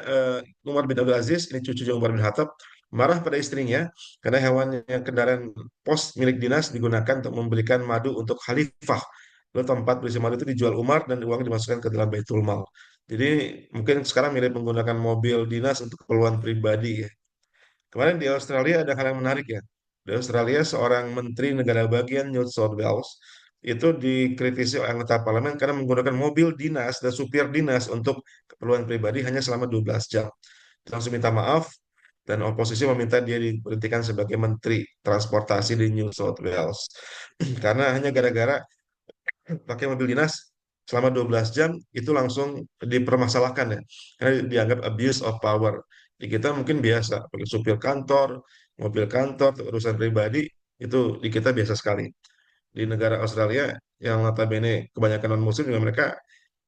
Umar bin Abdul Aziz, ini cucunya Umar bin Khattab, marah pada istrinya karena hewannya kendaraan pos milik dinas digunakan untuk membelikan madu untuk khalifah. Lalu tempat berisi madu itu dijual Umar dan uang dimasukkan ke dalam Baitul Mal. Jadi mungkin sekarang mirip menggunakan mobil dinas untuk keperluan pribadi ya. Kemarin di Australia ada hal yang menarik ya. Di Australia seorang menteri negara bagian New South Wales itu dikritisi oleh anggota parlemen karena menggunakan mobil dinas dan supir dinas untuk keperluan pribadi hanya selama 12 jam. Dia langsung minta maaf dan oposisi meminta dia diberhentikan sebagai menteri transportasi di New South Wales. Karena hanya gara-gara pakai mobil dinas selama 12 jam itu langsung dipermasalahkan ya. Karena dianggap abuse of power. Di kita mungkin biasa, pakai supir kantor, mobil kantor, urusan pribadi, itu di kita biasa sekali. Di negara Australia yang notabene kebanyakan non-muslim juga mereka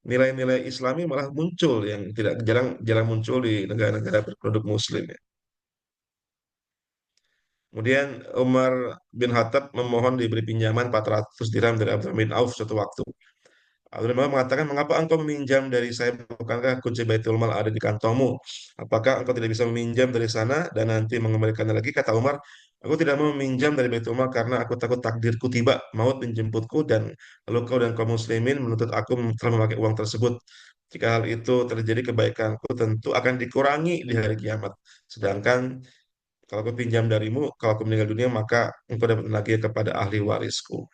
nilai-nilai Islami malah muncul yang tidak jarang jarang muncul di negara-negara berproduk muslim ya. Kemudian Umar bin Khattab memohon diberi pinjaman 400 dirham dari Abdurrahman bin Auf suatu waktu. Abdurrahman mengatakan, mengapa engkau meminjam dari saya? Bukankah kunci Baitul Mal ada di kantongmu? Apakah engkau tidak bisa meminjam dari sana dan nanti mengembalikannya lagi? Kata Umar, aku tidak mau meminjam dari Baitul Mal karena aku takut takdirku tiba, maut menjemputku dan lalu kau dan kaum muslimin menuntut aku telah memakai uang tersebut. Jika hal itu terjadi, kebaikanku tentu akan dikurangi di hari kiamat. Sedangkan kalau aku pinjam darimu, kalau aku meninggal dunia, maka engkau dapat menagih kepada ahli warisku.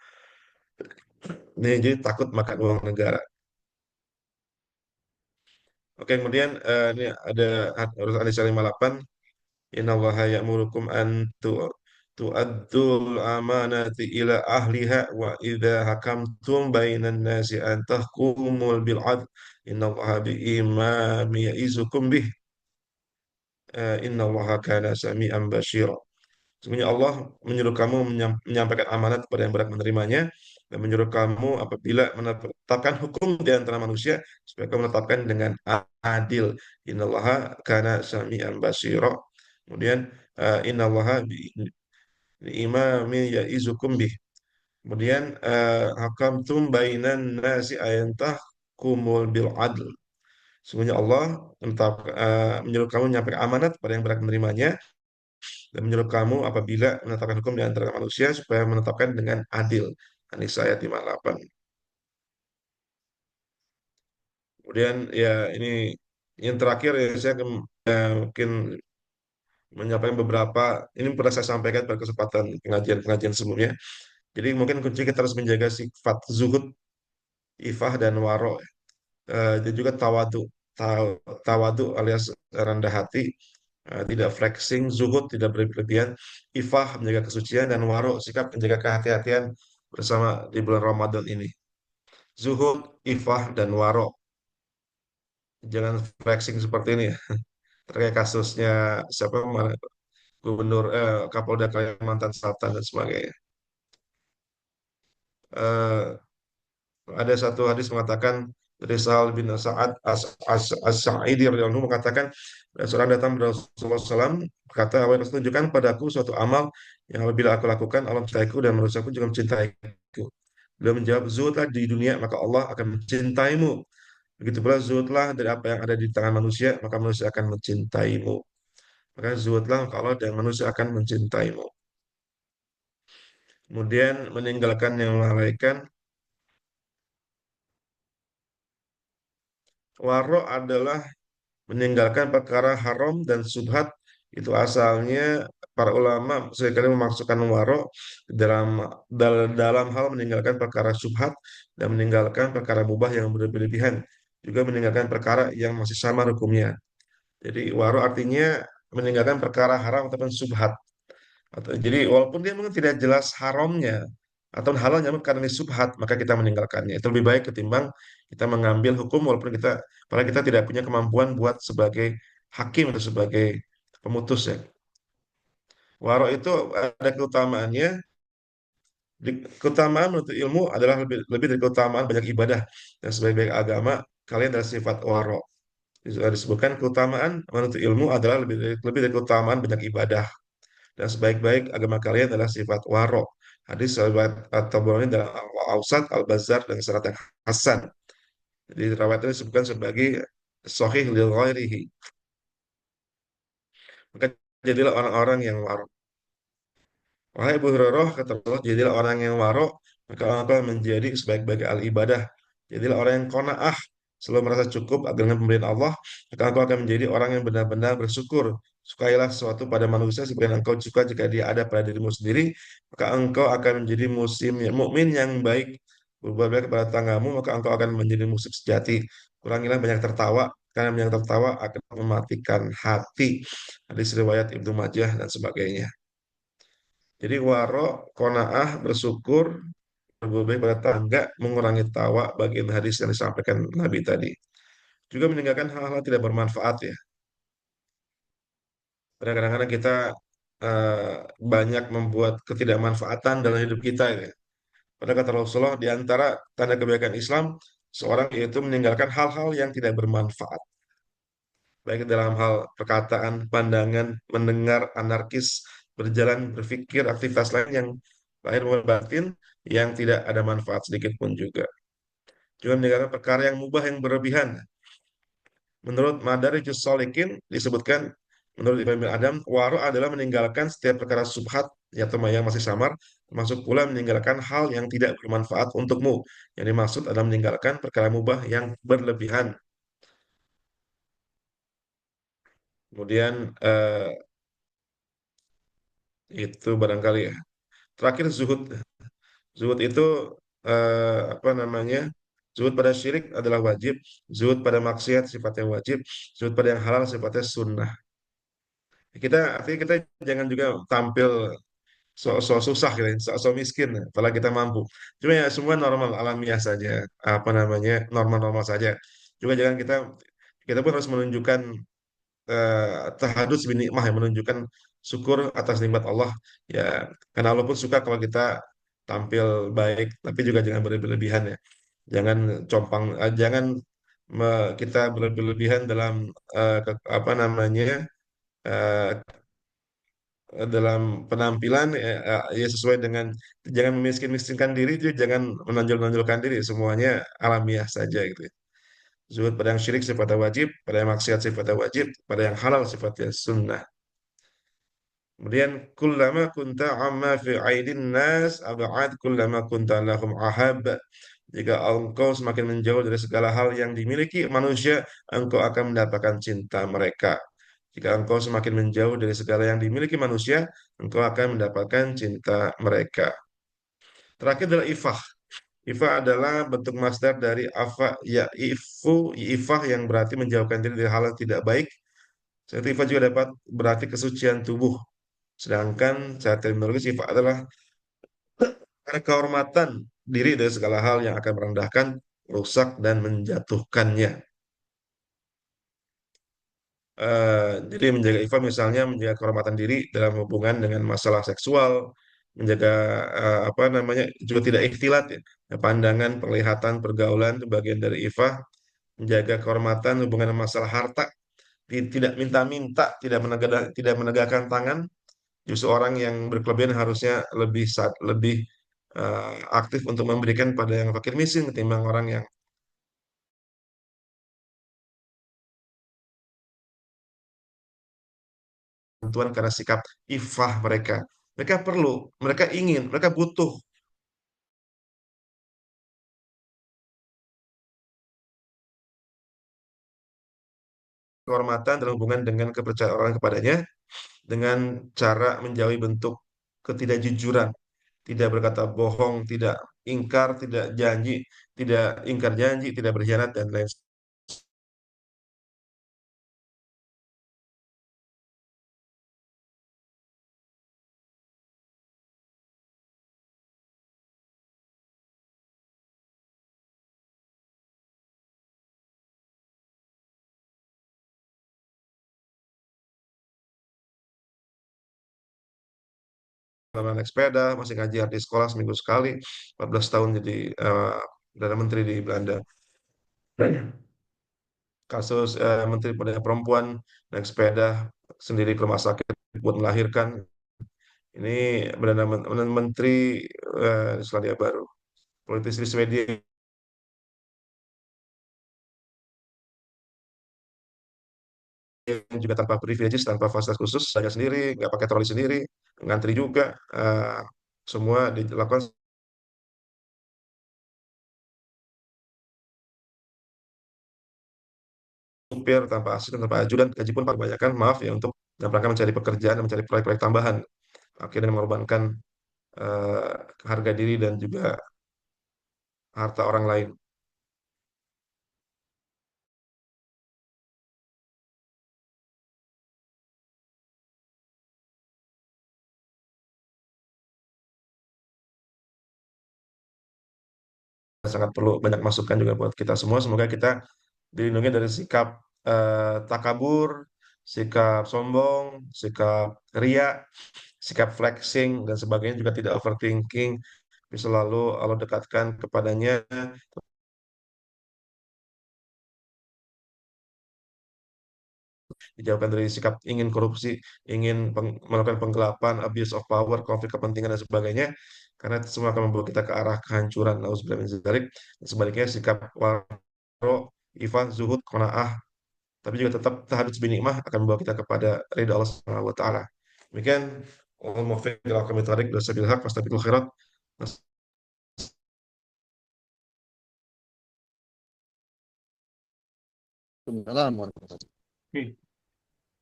Ini jadi takut makan uang negara. Oke, kemudian ini ada urus An-Nisa 58. Innallaha ya'murukum an tu'addul amanati ila ahliha wa idza hakamtum bainan nasi an tahkumul bil adl. Innallaha bi imami ya'izukum bih. Innallaha kana sami'an basyira. Sebenarnya Allah menyuruh kamu menyampaikan amanat kepada yang berhak menerimanya dan menyuruh kamu apabila menetapkan hukum di antara manusia supaya kamu menetapkan dengan adil. Innallaha kana sami'an basira. Kemudian innallaha bi imami ya'izukum bih. Kemudian hakamtum bainan nasi ayantah kumul bil adl. Sebenarnya Allah menyuruh kamu menyampaikan amanat pada yang berhak menerimanya dan menyuruh kamu apabila menetapkan hukum di antara manusia supaya menetapkan dengan adil. An-Nisa ayat 58. Kemudian ya ini yang terakhir ya saya mungkin menyampaikan beberapa ini pernah saya sampaikan pada kesempatan pengajian-pengajian sebelumnya. Jadi mungkin kunci kita harus menjaga sifat zuhud, ifah dan waro. Dan juga tawadu. Tawadu alias rendah hati, tidak flexing, zuhud tidak berlebihan, ifah menjaga kesucian dan waro sikap menjaga kehati-hatian bersama di bulan Ramadan ini. Zuhud, ifah dan waro, jangan flexing seperti ini ya. Terkait kasusnya siapa Gubernur Kapolda Kalimantan Selatan dan sebagainya. eh, ada satu hadis mengatakan dari Sahal bin Sa'ad As-Sa'idi radhiyallahu anhu mengatakan ada seorang datang kepada Rasulullah SAW berkata, "Wahai Rasul, tunjukkan padaku suatu amal yang apabila aku lakukan Allah mencintaiku dan manusiaku juga mencintaiku." Beliau menjawab, "Zuhudlah di dunia maka Allah akan mencintaimu. Begitu pula zuhudlah dari apa yang ada di tangan manusia maka manusia akan mencintaimu." Maka zuhudlah maka Allah dan manusia akan mencintaimu. Kemudian meninggalkan yang melalaikan. Waro adalah meninggalkan perkara haram dan subhat. Itu asalnya para ulama seringkali memasukkan waro dalam dalam hal meninggalkan perkara subhat dan meninggalkan perkara mubah yang berlebihan, juga meninggalkan perkara yang masih sama hukumnya. Jadi waro artinya meninggalkan perkara haram ataupun subhat. Jadi walaupun dia mungkin tidak jelas haramnya atau halalnya, namun karena ini subhat maka kita meninggalkannya. Itu lebih baik ketimbang kita mengambil hukum walaupun padahal kita tidak punya kemampuan buat sebagai hakim atau sebagai pemutus ya. Waro itu ada keutamaannya. Keutamaan menuntut ilmu adalah lebih dari keutamaan banyak ibadah dan sebaik-baik agama kalian adalah sifat waro. Disebutkan keutamaan menuntut ilmu adalah lebih dari keutamaan banyak ibadah dan sebaik-baik agama kalian adalah sifat waro. Hadis riwayat At-Tabrani dalam Al-Awsat, Al-Bazzar dan sanad yang hasan. Jadi riwayat ini disebutkan sebagai sahih lil ghairihi. Maka jadilah orang-orang yang waro. Wahai Abu Hurairah, kata Rasulullah, jadilah orang yang warok, maka engkau menjadi sebaik-baik al-ibadah. Jadilah orang yang qanaah, selalu merasa cukup dengan pemberian Allah, maka engkau akan menjadi orang yang benar-benar bersyukur. Sukailah sesuatu pada manusia seperti yang engkau suka jika dia ada pada dirimu sendiri, maka engkau akan menjadi musim yang mukmin yang baik. Berbuat baik kepada tanggamu, maka engkau akan menjadi musuh sejati. Kurangilah banyak tertawa, karena banyak tertawa akan mematikan hati. Hadis riwayat Ibnu Majah dan sebagainya. Jadi waro, konaah, bersyukur, berbuat baik pada tangga, mengurangi tawa, bagian hadis yang disampaikan Nabi tadi. Juga meninggalkan hal-hal tidak bermanfaat ya. Kadang-kadang kita eh, banyak membuat ketidakmanfaatan dalam hidup kita ya. Pada kata Rasulullah, di antara tanda kebaikan Islam, seorang yaitu meninggalkan hal-hal yang tidak bermanfaat. Baik dalam hal perkataan, pandangan, mendengar, anarkis, berjalan, berpikir, aktivitas lain yang lahir maupun batin yang tidak ada manfaat sedikit pun juga. Juga meninggalkan perkara yang mubah yang berlebihan. Menurut Madarijus Shalikin disebutkan, menurut Ibn bin Adam, waro adalah meninggalkan setiap perkara subhat atau yang masih samar, termasuk pula meninggalkan hal yang tidak bermanfaat untukmu. Yang dimaksud adalah meninggalkan perkara mubah yang berlebihan. Kemudian itu barangkali ya. Terakhir zuhud. Zuhud itu apa namanya? Zuhud pada syirik adalah wajib, zuhud pada maksiat sifatnya wajib, zuhud pada yang halal sifatnya sunnah. Artinya kita jangan juga tampil so susah gitu, so miskin, apalagi kita mampu. Cuma ya semua normal, alamiah saja, apa namanya, normal-normal saja. Juga jangan kita pun harus menunjukkan tahadus bin nikmah yang menunjukkan syukur atas nikmat Allah ya, karena Allah pun suka kalau kita tampil baik, tapi juga jangan berlebihan ya, jangan jangan kita berlebihan dalam apa namanya, eh, dalam penampilan ya sesuai dengan, jangan memiskin-miskinkan diri, itu jangan menonjol-nonjolkan diri, semuanya alamiah saja gitu ya. Zuhud pada yang syirik sifatnya wajib, pada yang maksiat sifatnya wajib, pada yang halal sifatnya sunnah. Kemudian kullama kunta amma fi aidin nas ab'ad kullama kunta lahum ahab. Jika engkau semakin menjauh dari segala hal yang dimiliki manusia, engkau akan mendapatkan cinta mereka. Jika engkau semakin menjauh dari segala yang dimiliki manusia, engkau akan mendapatkan cinta mereka. Terakhir adalah ifah. Ifah adalah bentuk masdar dari afa ya ifah yang berarti menjauhkan diri dari hal yang tidak baik. Serta ifah juga dapat berarti kesucian tubuh. Sedangkan secara terminologi sifat adalah karena kehormatan diri dari segala hal yang akan merendahkan, rusak, dan menjatuhkannya. Jadi menjaga ifah misalnya menjaga kehormatan diri dalam hubungan dengan masalah seksual, menjaga apa namanya juga tidak ikhtilat ya. Ya, pandangan, penglihatan, pergaulan itu bagian dari ifah, menjaga kehormatan, hubungan dengan masalah harta, tidak minta-minta, tidak menegakkan tangan. Justru orang yang berkelebihan harusnya lebih aktif untuk memberikan pada yang fakir miskin ketimbang orang yang bantuan karena sikap ifah mereka. Mereka perlu, mereka ingin, mereka butuh kehormatan dalam hubungan dengan kepercayaan orang kepadanya dengan cara menjauhi bentuk ketidakjujuran, tidak berkata bohong, tidak ingkar, tidak janji, tidak berkhianat dan lain sebagainya. Naik sepeda, masih ngajar di sekolah seminggu sekali, 14 tahun jadi Perdana Menteri di Belanda. Kasus Menteri Perdana Perempuan naik sepeda sendiri ke rumah sakit buat melahirkan. Ini Perdana Menteri Selandia Baru. Politisi di Swedia yang juga tanpa privileges, tanpa fasilitas khusus, saya sendiri, nggak pakai troli sendiri, ngantri juga, semua dilakukan supir tanpa asisten, tanpa ajudan, gaji pun kebanyakan, maaf ya, untuk dalam rangka mencari pekerjaan dan mencari proyek-proyek tambahan, akhirnya mengorbankan eh, harga diri dan juga harta orang lain. Sangat perlu banyak masukan juga buat kita semua. Semoga kita dilindungi dari sikap takabur, sikap sombong, sikap ria, sikap flexing dan sebagainya juga tidak overthinking. Bisa selalu Allah dekatkan kepadanya, dijauhkan dari sikap ingin korupsi, ingin melakukan penggelapan, abuse of power, konflik kepentingan dan sebagainya. Karena itu semua akan membawa kita ke arah kehancuran. Nauzubillah min dzalik. Dan sebaliknya sikap waro, ifah, zuhud, qanaah, tapi juga tetap tahadus bin nikmah akan membawa kita kepada ridha Allah Subhanahu wa taala. Demikian, Allahumma muwaffiq ila aqwamit thariq wa sabil haq fastabiqul khairat. Assalamualaikum warahmatullahi Oke, wabarakatuh.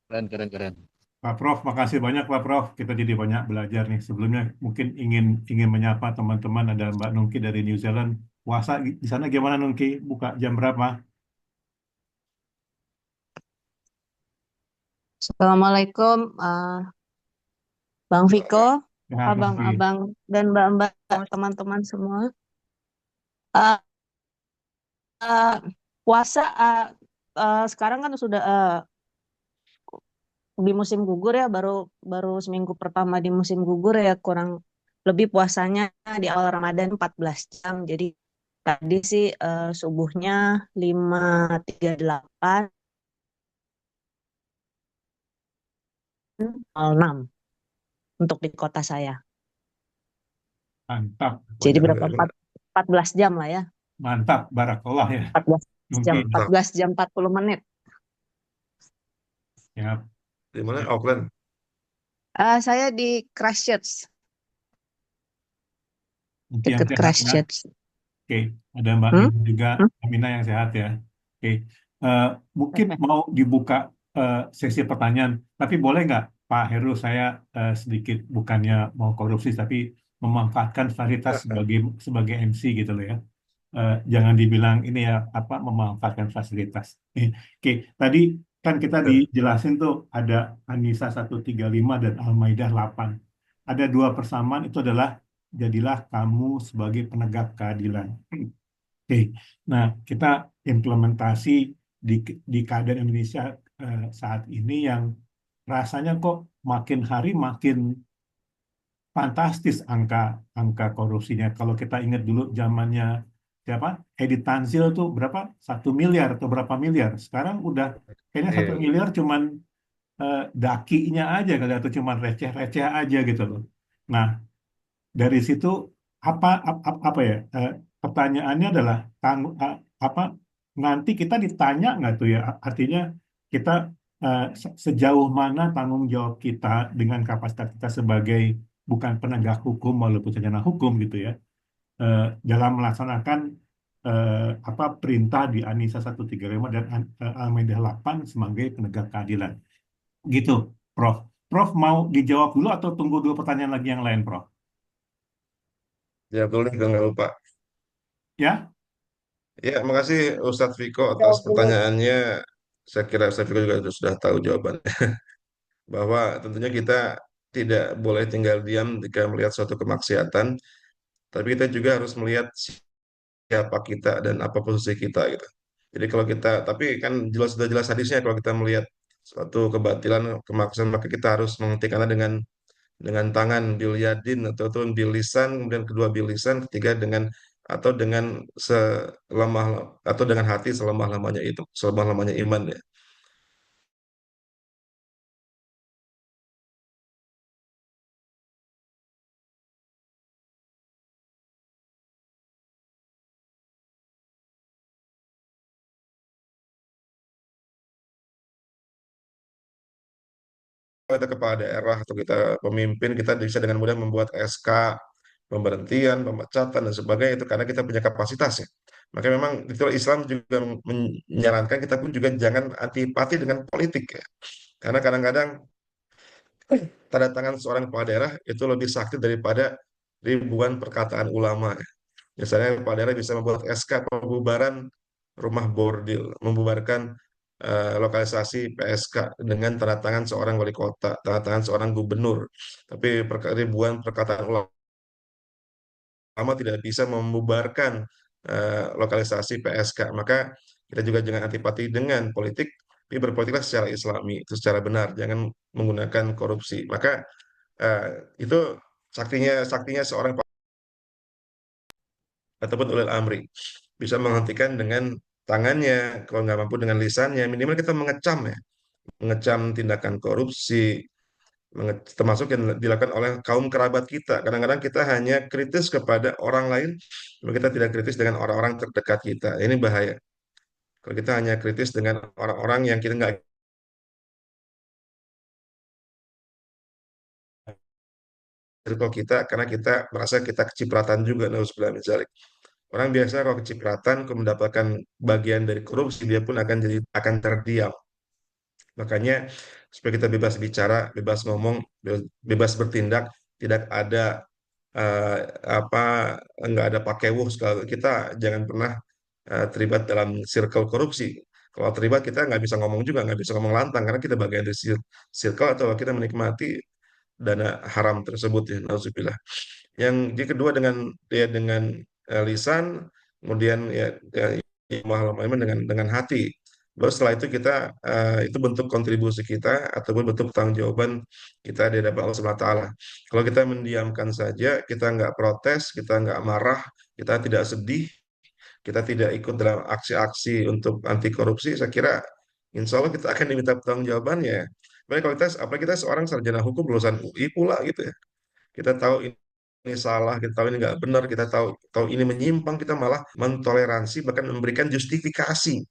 Keren, keren, keren. Pak Prof, makasih banyak Pak Prof. Kita jadi banyak belajar nih. Sebelumnya mungkin ingin ingin menyapa teman-teman, ada Mbak Nungki dari New Zealand. Puasa di sana gimana Nungki? Buka jam berapa? Assalamualaikum, Bang Viko, Ya, Nungki. abang-abang dan mbak-mbak, teman-teman semua. Eh, eh, puasa sekarang kan sudah di musim gugur ya, baru baru seminggu pertama di musim gugur ya, kurang lebih puasanya di awal Ramadan 14 jam. Jadi tadi sih subuhnya 5.38, 06 untuk di kota saya. Mantap, Jadi Banyak berapa? 14 jam lah ya. mantap. Barakallah ya, 14 jam, Nungki. 14 jam 40 menit. Ya, di mana? Auckland. Saya di Christchurch, Nungki yang dekat sehat ya. Christchurch. Oke, ada Mbak Hmm? Nina juga, Hmm? Amina yang sehat ya. Oke, Eh, mungkin mau dibuka sesi pertanyaan, tapi boleh nggak Pak Heru, saya sedikit bukannya mau korupsi, tapi memanfaatkan fasilitas sebagai sebagai MC gitu loh ya. Jangan dibilang ini ya apa memanfaatkan fasilitas. Oke, tadi kan kita dijelasin tuh ada An-Nisa 135 dan Al-Maidah 8. Ada dua persamaan itu adalah jadilah kamu sebagai penegak keadilan. Oke, nah kita implementasi di di keadaan Indonesia saat ini yang rasanya kok makin hari makin fantastis angka angka korupsinya. Kalau kita ingat dulu zamannya siapa? Edi Tanzil tuh berapa? 1 miliar atau berapa miliar? Sekarang udah kayaknya satu Iya. miliar cuman dakinya aja kali atau cuman receh-receh aja gitu loh. Nah, dari situ apa ya? Pertanyaannya adalah apa nanti kita ditanya nggak tuh ya? Artinya kita sejauh mana tanggung jawab kita dengan kapasitas kita sebagai bukan penegak hukum walaupun sarjana hukum gitu ya, dalam melaksanakan perintah di Anisa 135 dan Al-Maidah 8 sebagai penegak keadilan. Gitu, Prof. Prof mau dijawab dulu atau tunggu dua pertanyaan lagi yang lain, Prof? Ya, betul nih, nggak lupa. Ya, Ya, makasih Ustadz Viko atas Jawab dulu. pertanyaannya. Saya kira Ustadz Viko juga sudah tahu jawabannya. Bahwa tentunya kita tidak boleh tinggal diam jika melihat suatu kemaksiatan, tapi kita juga harus melihat siapa kita dan apa posisi kita gitu. Jadi kalau kita, tapi kan jelas sudah jelas hadisnya kalau kita melihat suatu kebatilan, kemaksiatan maka kita harus menghentikannya dengan tangan bil yadin atau bil lisan, kemudian kedua bil lisan, ketiga dengan atau dengan selemah atau dengan hati selemah-lamanya itu, selemah-lamanya iman ya. Kalau kita kepala daerah atau kita pemimpin, kita bisa dengan mudah membuat SK pemberhentian, pemecatan dan sebagainya itu karena kita punya kapasitasnya. Maka memang itu Islam juga menyarankan kita pun juga jangan antipati dengan politik ya. Karena kadang-kadang tanda tangan seorang kepala daerah itu lebih sakti daripada ribuan perkataan ulama. Misalnya kepala daerah bisa membuat SK pembubaran rumah bordil, membubarkan lokalisasi PSK dengan tanda tangan seorang wali kota, tanda tangan seorang gubernur. Tapi ribuan perkataan ulama tidak bisa membubarkan lokalisasi PSK. Maka kita juga jangan antipati dengan politik, tapi berpolitiklah secara Islami, itu secara benar, jangan menggunakan korupsi. Maka eh, itu saktinya saktinya seorang ataupun ulil amri bisa menghentikan dengan tangannya, kalau nggak mampu dengan lisannya, minimal kita mengecam ya, mengecam tindakan korupsi, termasuk yang dilakukan oleh kaum kerabat kita. Kadang-kadang kita hanya kritis kepada orang lain, tapi kita tidak kritis dengan orang-orang terdekat kita. Ini bahaya. Kalau kita hanya kritis dengan orang-orang yang kita nggak circle kita, karena kita merasa kita kecipratan juga, nauzubillah min dzalik. Orang biasa kalau kecipratan, kalau mendapatkan bagian dari korupsi, dia pun akan terdiam. Makanya supaya kita bebas bicara, bebas ngomong, bebas bertindak, tidak ada eh, apa nggak ada pakewuh segala. Kita jangan pernah terlibat dalam circle korupsi. Kalau terlibat kita nggak bisa ngomong juga, nggak bisa ngomong lantang karena kita bagian dari circle atau kita menikmati dana haram tersebut ya. Nauzubillah. Yang kedua dengan lisan, kemudian ya mahal dengan hati. Baru setelah itu kita itu bentuk kontribusi kita ataupun bentuk pertanggungjawaban kita di hadapan Allah Subhanahu wa taala. Kalau kita mendiamkan saja, kita nggak protes, kita nggak marah, kita tidak sedih, kita tidak ikut dalam aksi-aksi untuk anti korupsi, saya kira insya Allah kita akan diminta pertanggungjawabannya. Baik kalau kita, apalagi kita seorang sarjana hukum lulusan UI pula gitu ya. Kita tahu ini salah, kita tahu ini nggak benar, kita tahu tahu ini menyimpang, kita malah mentoleransi bahkan memberikan justifikasi,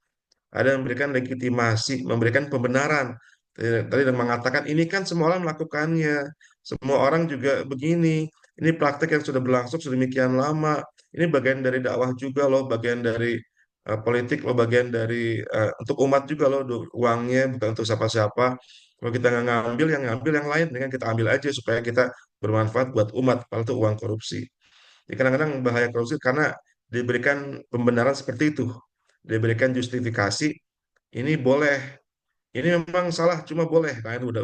ada yang memberikan legitimasi, memberikan pembenaran. Tadi yang mengatakan ini kan semua orang melakukannya, semua orang juga begini. Ini praktek yang sudah berlangsung sedemikian lama. Ini bagian dari dakwah juga loh, bagian dari politik loh, bagian dari untuk umat juga loh, uangnya bukan untuk siapa-siapa. Kalau kita nggak ngambil, yang ngambil yang lain, dengan kita ambil aja supaya kita bermanfaat buat umat. Kalau itu uang korupsi. Jadi kadang-kadang bahaya korupsi karena diberikan pembenaran seperti itu, diberikan justifikasi, ini boleh, ini memang salah, cuma boleh. Nah itu udah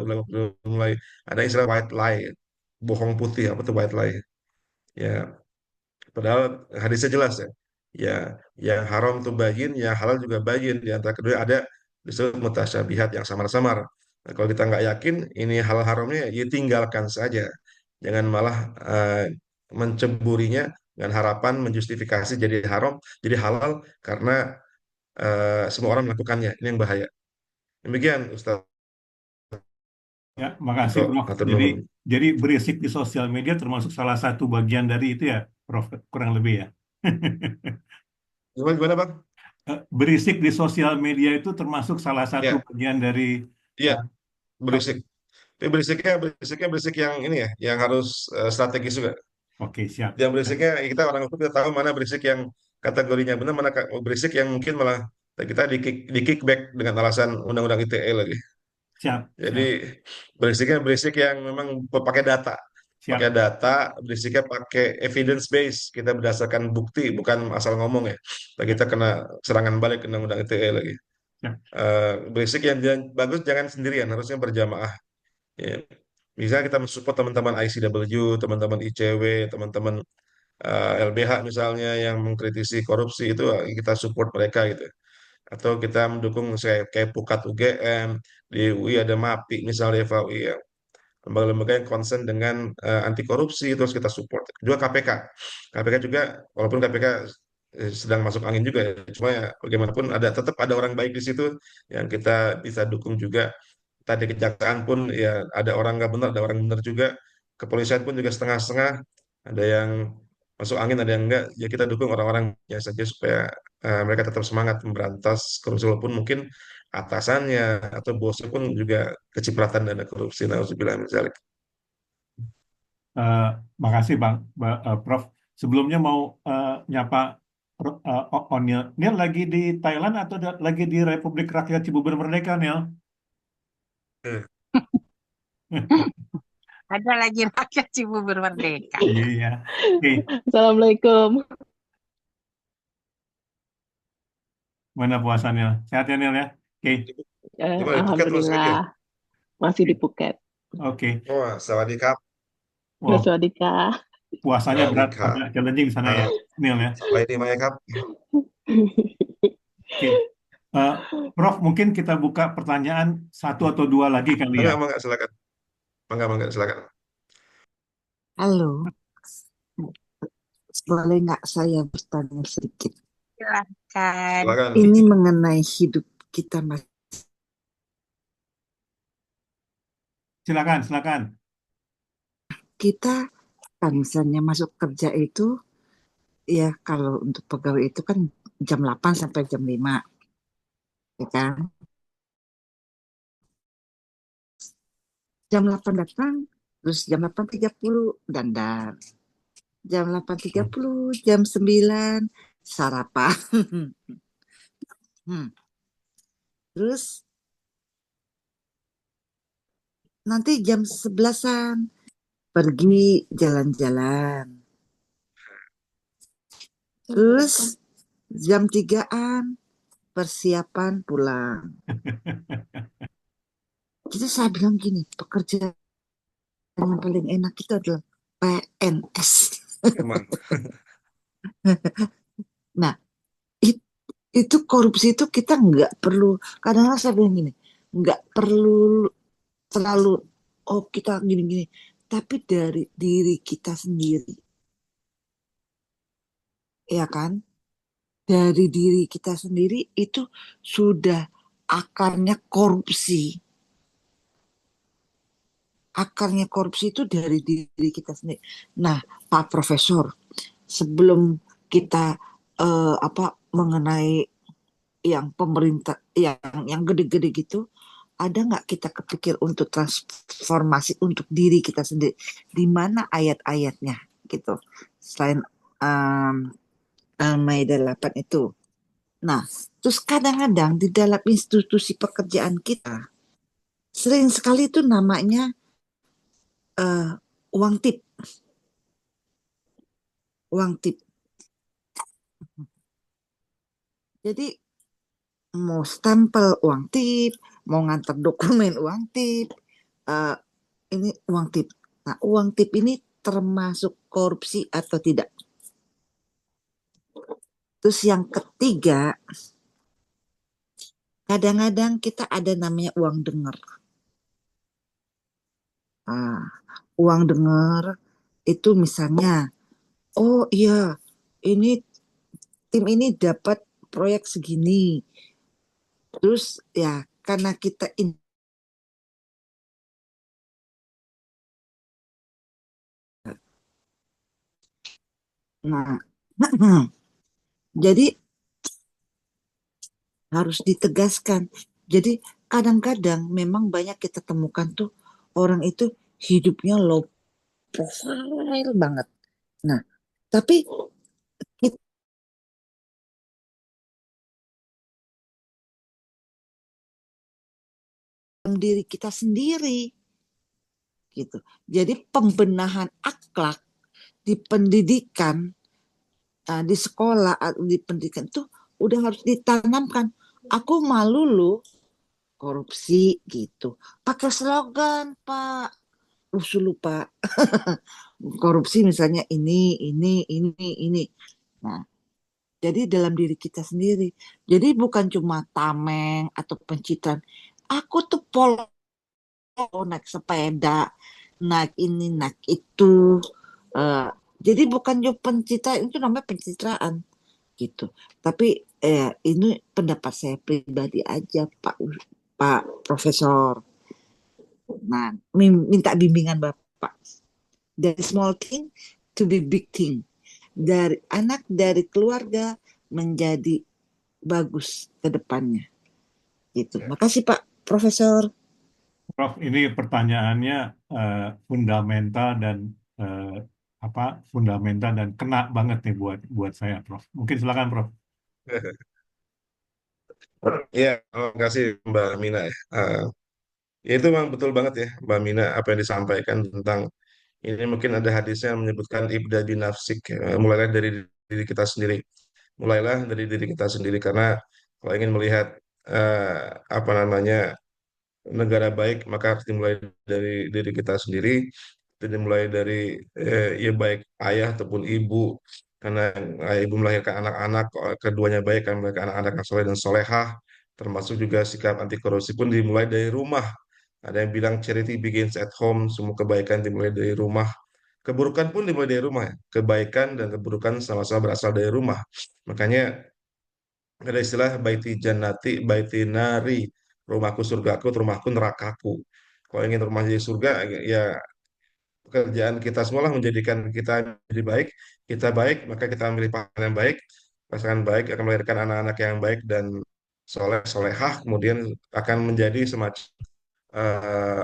mulai ada istilah white lie, bohong putih apa tuh white lie? Ya, padahal hadisnya jelas ya. Ya, yang haram itu bayin, yang halal juga bayin. Di antara kedua ada disebut mutasyabihat yang samar-samar. Nah, kalau kita nggak yakin ini halal haramnya, ya tinggalkan saja. jangan malah menceburinya dengan harapan menjustifikasi jadi haram, jadi halal karena semua orang melakukannya. Ini yang bahaya. Demikian, Ustaz Ya, makasih Ito, Prof. atur Jadi, nuhun. jadi berisik di sosial media termasuk salah satu bagian dari itu ya, Prof. Kurang lebih ya. Gimana, gimana, Bang? Berisik di sosial media itu termasuk salah satu Ya, bagian dari iya, eh, berisik. Tapi berisiknya berisik yang ini ya, yang harus strategis juga. oke, siap. Yang berisiknya kita orang hukum kita tahu mana berisik yang kategorinya benar, mana berisik yang mungkin malah kita di kickback dengan alasan undang-undang ITE lagi. Siap, Jadi siap, berisiknya berisik yang memang pakai siap, data, berisiknya pakai evidence base. Kita berdasarkan bukti, bukan asal ngomong ya. Nah, siap, kita kena serangan balik undang-undang ITE lagi. siap. Berisik yang bagus jangan sendirian, harusnya berjamaah. Ya. Misalnya kita mensupport teman-teman ICW, teman-teman ICW, teman-teman LBH misalnya yang mengkritisi korupsi itu kita support mereka gitu. Atau kita mendukung kayak Pukat UGM, di UI ada MAPI misalnya FAUI ya. Lembaga-lembaga yang concern dengan anti korupsi terus kita support. Juga KPK. KPK juga walaupun KPK sedang masuk angin juga ya. Cuma ya bagaimanapun tetap ada orang baik di situ yang kita bisa dukung juga. Tadi kejaksaan pun ya ada orang nggak benar, ada orang benar juga. Kepolisian pun juga setengah-setengah. Ada yang masuk angin, ada yang enggak. Ya kita dukung orang-orang ya saja supaya mereka tetap semangat memberantas korupsi walaupun mungkin atasannya atau bosnya pun juga kecipratan dana korupsi. Nauzubillah min dzalik. Eh, Makasih Bang, Prof. Sebelumnya mau nyapa Onil. Nil lagi di Thailand atau lagi di Republik Rakyat Cibubur Merdeka, Nil? Eh, Ada lagi rakyat Cibubur Merdeka. Iya. Oke, Assalamualaikum. mana puasannya? Sehat ya, Nil ya? Oke, Gimana di Phuket terus lagi ya? Alhamdulillah masih di Phuket. oke. Oh, sawadee Wow, Swadika. puasanya berat, sawadee agak challenging di sana ya, Nil ya? ไปดีไหมครับ Oke. Eh, Prof, mungkin kita buka pertanyaan satu atau dua lagi kali ya. Mangga, silakan. Mangga, silakan. Halo, boleh nggak saya bertanya sedikit? Silakan. Silakan. Ini mengenai hidup kita, Mas. Silakan, silakan. Kita kan misalnya masuk kerja itu, ya kalau untuk pegawai itu kan jam 8 sampai jam 5, ya kan? Jam 8 datang, terus jam 8.30 dandan. Jam 8.30, jam 9 sarapan. Hmm. Terus nanti jam 11-an pergi jalan-jalan. Terus jam 3-an persiapan pulang. Jadi saya bilang gini, pekerjaan yang paling enak itu adalah PNS. Emang. Nah, itu korupsi itu kita nggak perlu, kadang-kadang saya bilang gini, nggak perlu terlalu, oh kita gini-gini, tapi dari diri kita sendiri, ya kan? Dari diri kita sendiri itu sudah akarnya korupsi. Akarnya korupsi itu dari diri kita sendiri. Nah, Pak Profesor, sebelum kita mengenai yang pemerintah yang gede-gede gitu, ada nggak kita kepikir untuk transformasi untuk diri kita sendiri? Di mana ayat-ayatnya gitu? Selain um, Al-Maidah 8 itu. Nah, terus kadang-kadang di dalam institusi pekerjaan kita sering sekali itu namanya uang tip, uang tip. Jadi mau stempel uang tip, mau ngantar dokumen uang tip, eh, ini uang tip. Nah, uang tip ini termasuk korupsi atau tidak? Terus yang ketiga, kadang-kadang kita ada namanya uang dengar. Nah, uang dengar itu misalnya, oh iya, ini tim ini dapat proyek segini. Terus ya karena kita nah jadi harus ditegaskan. Jadi kadang-kadang memang banyak kita temukan tuh orang itu hidupnya low profile banget. Nah, tapi kita diri kita sendiri gitu. Jadi pembenahan akhlak di pendidikan, di sekolah, di pendidikan itu udah harus ditanamkan. Aku malu loh korupsi gitu. Pakai slogan, Pak. Lupa. Korupsi misalnya ini. Nah, jadi dalam diri kita sendiri. Jadi bukan cuma tameng atau pencitraan. Aku tuh polo naik sepeda, naik ini, naik itu. Eh, jadi bukan cuma pencitraan, itu namanya pencitraan gitu. Tapi ini pendapat saya pribadi aja, Pak Profesor. Nah, minta bimbingan Bapak. Dari small thing to be big thing. Dari anak, dari keluarga menjadi bagus ke depannya. Gitu. Ya. Makasih Pak Profesor. Prof, ini pertanyaannya fundamental dan eh, fundamental dan kena banget nih buat saya, Prof. Mungkin silakan, Prof. Ya, terima kasih Mbak Mina ya. Ya itu memang betul banget ya Mbak Mina apa yang disampaikan tentang ini mungkin ada hadisnya yang menyebutkan ibda binafsik ya. Mulailah dari diri kita sendiri. Mulailah dari diri kita sendiri karena kalau ingin melihat apa namanya negara baik maka harus dimulai dari diri kita sendiri. Itu dimulai dari ya baik ayah ataupun ibu karena ibu melahirkan anak-anak keduanya baik kan melahirkan anak-anak yang soleh dan solehah termasuk juga sikap anti korupsi pun dimulai dari rumah. Ada yang bilang charity begins at home, semua kebaikan dimulai dari rumah. Keburukan pun dimulai dari rumah. Ya. Kebaikan dan keburukan sama-sama berasal dari rumah. Makanya ada istilah baiti jannati, baiti nari. Rumahku surgaku, rumahku nerakaku. Kalau ingin rumah jadi surga, ya pekerjaan kita semualah menjadikan kita jadi baik. Kita baik, maka kita memilih pasangan yang baik. Pasangan baik akan melahirkan anak-anak yang baik dan soleh, solehah. Kemudian akan menjadi semacam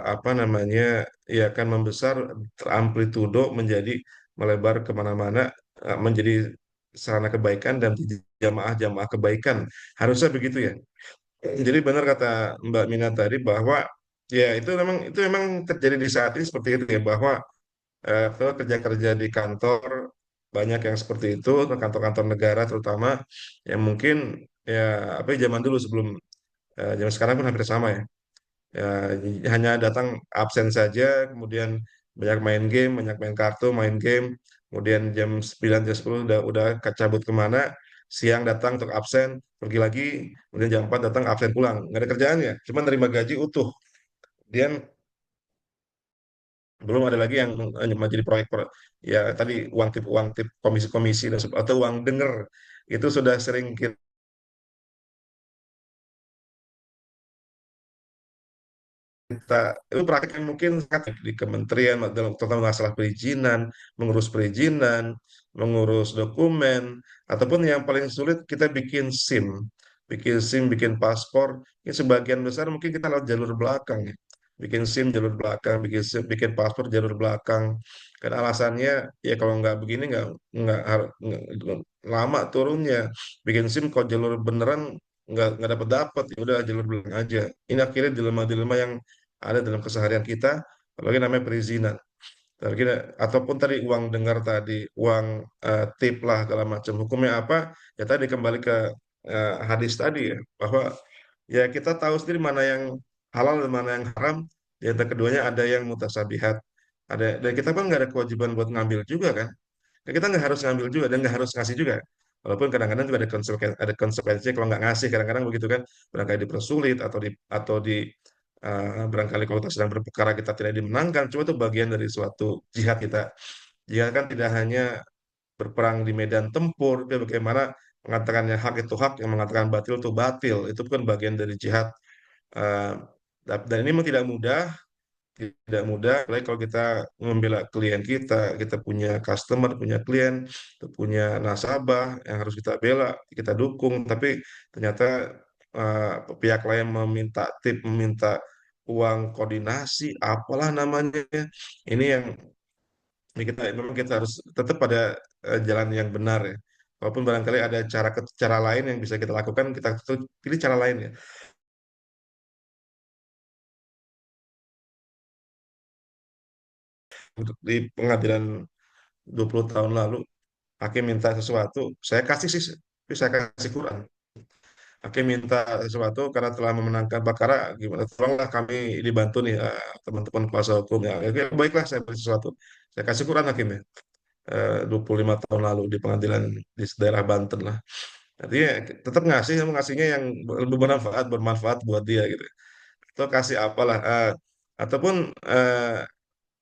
apa namanya ya akan membesar teramplitudo menjadi melebar kemana-mana menjadi sarana kebaikan dan jamaah-jamaah kebaikan harusnya begitu ya. Jadi benar kata Mbak Mina tadi bahwa ya itu memang terjadi di saat ini seperti itu ya bahwa kalau kerja-kerja di kantor banyak yang seperti itu kantor-kantor negara terutama yang mungkin ya apa ya, zaman dulu sebelum zaman sekarang pun hampir sama ya. Ya, hanya datang absen saja, kemudian banyak main game, banyak main kartu, main game, kemudian jam 9 jam 10 udah cabut kemana, siang datang untuk absen, pergi lagi, kemudian jam 4 datang absen pulang. Nggak ada kerjaan ya, cuma nerima gaji utuh. Kemudian belum ada lagi yang menjadi proyek, ya tadi uang tip komisi-komisi dan atau uang denger. Itu sudah sering kita itu praktek yang mungkin sangat di kementerian dalam terutama masalah perizinan, mengurus dokumen, ataupun yang paling sulit kita bikin SIM, bikin paspor. Ini sebagian besar mungkin kita lewat jalur belakang ya. Bikin SIM jalur belakang, bikin SIM, bikin paspor jalur belakang. Kan alasannya ya kalau nggak begini nggak lama turunnya. Bikin SIM kalau jalur beneran nggak dapat ya udah jalur belakang aja. Ini akhirnya dilema-dilema yang ada dalam keseharian kita, apalagi namanya perizinan. Ataupun tadi uang dengar tadi, uang tip lah segala macam. Hukumnya apa? Ya tadi kembali ke hadis tadi ya, bahwa ya kita tahu sendiri mana yang halal dan mana yang haram. Di antara keduanya ada yang mutasabihat. Dan kita kan nggak ada kewajiban buat ngambil juga kan. Dan kita nggak harus ngambil juga dan nggak harus ngasih juga. Walaupun kadang-kadang juga ada konsekuensinya kalau nggak ngasih kadang-kadang begitu kan, barangkali dipersulit atau di Barangkali kalau kita sedang berperkara kita tidak dimenangkan, cuma itu bagian dari suatu jihad kita. Jihad kan tidak hanya berperang di medan tempur, tapi bagaimana mengatakan yang hak itu hak, yang mengatakan batil itu batil. Itu bukan bagian dari jihad. Eh, dan ini memang tidak mudah. Apalagi kalau kita membela klien kita, kita punya customer, punya klien, kita punya nasabah yang harus kita bela, kita dukung. Tapi ternyata eh, pihak lain meminta tip, meminta uang koordinasi, apalah namanya. Ini yang ini kita memang kita harus tetap pada jalan yang benar ya. Walaupun barangkali ada cara lain yang bisa kita lakukan, kita tetap pilih cara lain ya. Untuk di pengadilan 20 tahun lalu, hakim minta sesuatu, saya kasih sih, tapi saya kasih kurang. Hakim minta sesuatu karena telah memenangkan perkara, gimana? Tolonglah kami dibantu nih, teman-teman kuasa hukum ya. Ya, baiklah, saya beri sesuatu. Saya kasih kurang hakimnya. 25 tahun lalu di pengadilan di daerah Banten lah. Artinya tetap ngasih, sama ngasihnya yang lebih bermanfaat buat dia gitu. Atau kasih apalah, ataupun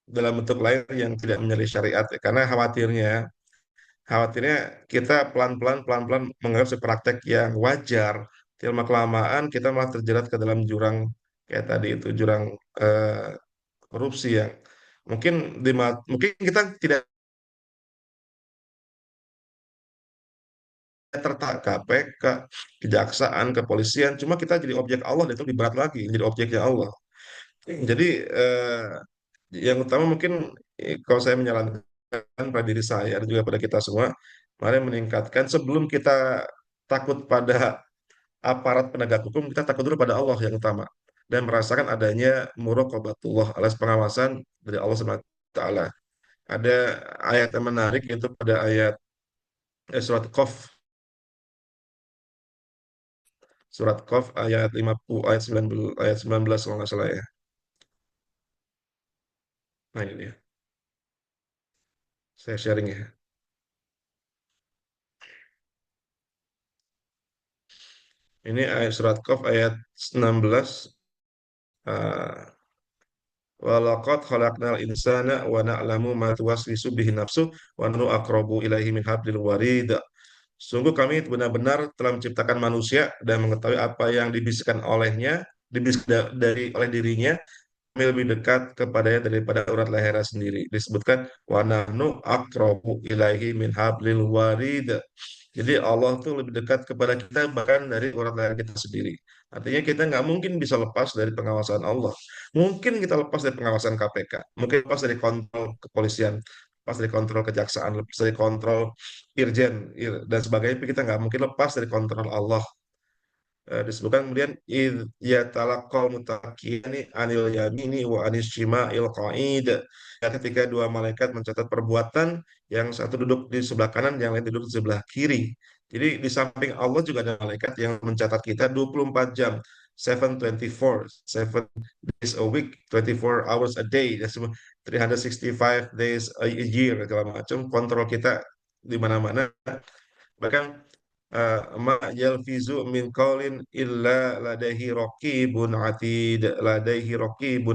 dalam bentuk lain yang tidak menyalahi syariat ya. Karena khawatirnya kita pelan-pelan menganggap sebagai praktek yang wajar. Lama kelamaan kita malah terjerat ke dalam jurang kayak tadi itu jurang eh, korupsi yang mungkin mungkin kita tidak tertak KPK, kejaksaan, kepolisian, cuma kita jadi objek Allah dan itu lebih berat lagi jadi objeknya Allah. Jadi yang utama mungkin kalau saya menyarankan pada diri saya dan juga pada kita semua, mari meningkatkan sebelum kita takut pada aparat penegak hukum, kita takut dulu pada Allah yang utama dan merasakan adanya muraqabatullah alias pengawasan dari Allah Subhanahu wa taala. Ada ayat yang menarik itu pada ayat surat Qaf, ayat 50 ayat 19 kalau nggak salah ya. Nah ini dia. Saya sharing ya. Ini ayat surat Qaf ayat 16. ah, Walaqad khalaqnal insana wa na'lamu ma tuwaswisu bihi nafsu wa nahnu aqrabu ilaihi min hablil warid. Sungguh kami benar-benar telah menciptakan manusia dan mengetahui apa yang dibisikkan oleh dirinya. Kami lebih dekat kepadanya daripada urat lehernya sendiri. Disebutkan wa nahnu aqrabu ilaihi min hablil warid. Jadi Allah tuh lebih dekat kepada kita bahkan dari urat leher kita sendiri. Artinya kita nggak mungkin bisa lepas dari pengawasan Allah. Mungkin kita lepas dari pengawasan KPK, mungkin lepas dari kontrol kepolisian, lepas dari kontrol kejaksaan, lepas dari kontrol Irjen dan sebagainya, tapi kita nggak mungkin lepas dari kontrol Allah. Disebutkan kemudian ya talaqal muttaqiyani anil yamini wa anis shima'il qa'id. Ya, ketika dua malaikat mencatat perbuatan, yang satu duduk di sebelah kanan, yang lain duduk di sebelah kiri. Jadi di samping Allah juga ada malaikat yang mencatat kita 24 jam, 724, 7 days a week, 24 hours a day, dan 365 days a year, segala macam kontrol kita di mana-mana. Bahkan ma yalfizu min qaulin illa ladaihi raqibun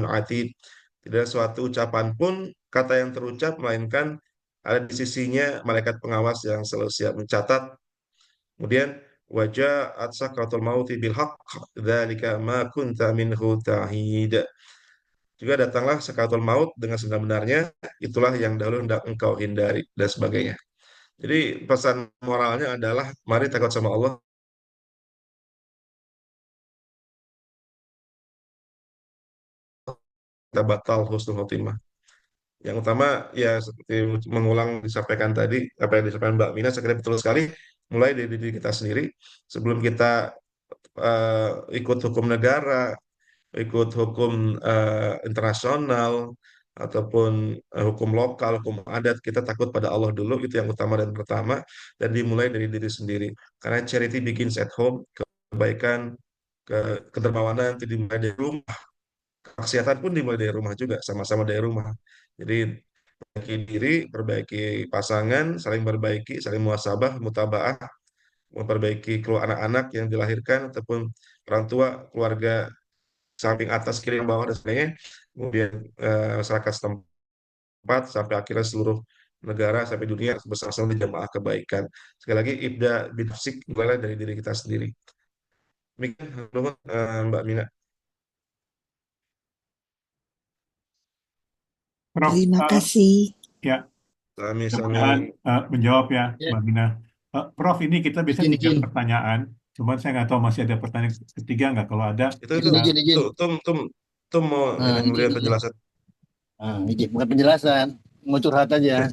atid. Tidak suatu ucapan pun kata yang terucap melainkan ada di sisinya malaikat pengawas yang selalu siap mencatat. Kemudian waja'at sakratul mauti bil haqq dzalika ma kunta minhu tahid. Juga datanglah sakratul maut dengan sebenar-benarnya, itulah yang dahulu hendak engkau hindari dan sebagainya. Jadi pesan moralnya adalah mari takut sama Allah, kita batal husnul khotimah. Yang utama ya seperti mengulang disampaikan tadi, apa yang disampaikan Mbak Mina, saya kira betul sekali. Mulai dari diri kita sendiri, sebelum kita ikut hukum negara, ikut hukum internasional, ataupun hukum lokal, hukum adat, kita takut pada Allah dulu, itu yang utama dan pertama, dan dimulai dari diri sendiri. Karena charity begins at home, kebaikan, kedermawanan itu dimulai dari rumah. Kesehatan pun dimulai dari rumah juga, sama-sama dari rumah. Jadi perbaiki diri, perbaiki pasangan, saling berbaiki, saling muhasabah, mutabaah, memperbaiki anak-anak yang dilahirkan ataupun orang tua, keluarga samping atas, kiri, yang bawah dan sebagainya. Kemudian masyarakat setempat sampai akhirnya seluruh negara sampai dunia bersama-sama di jamaah kebaikan. Sekali lagi ibda binafsik, mulailah dari diri kita sendiri. Demikian, Mbak Mina. Prof, Terima kasih. ya, Sami-sami. mudah-mudahan menjawab ya, Ya, Mbak Mina. Prof, ini kita bisa izin, 3 izin. pertanyaan, cuman saya nggak tahu masih ada pertanyaan ketiga nggak. Kalau ada, Itu Izin, kita izin, izin. tum mau ini Nah, izin, memberikan izin. penjelasan. Izin. Bukan penjelasan. Mau curhat aja.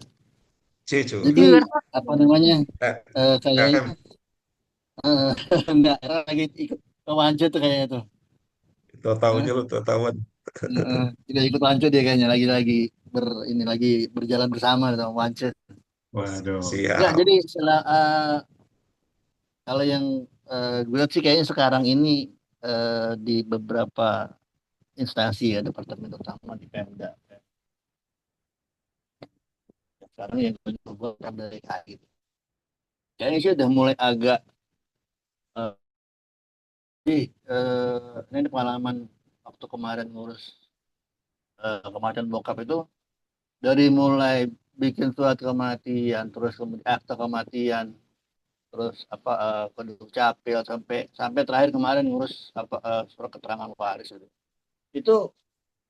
Cicu. Jadi, apa namanya, Eh, kayaknya FM. enggak, lagi ikut ke Wancu tuh kayaknya tuh. Tahu Hah? aja lu, tahuan. Tidak ikut Wancu dia kayaknya ini lagi berjalan bersama sama Wancu. waduh, Enggak, Siap. jadi kalau yang gue lihat sih kayaknya sekarang ini di beberapa instansi ya, departemen utama di Pemda. Sekarang yang gue dari KAI gitu. Kayaknya sih udah mulai agak eh, ini pengalaman waktu kemarin ngurus kematian bokap itu, dari mulai bikin surat kematian, terus kemudian akta kematian, terus apa kedua capil sampai sampai terakhir kemarin ngurus apa surat keterangan waris itu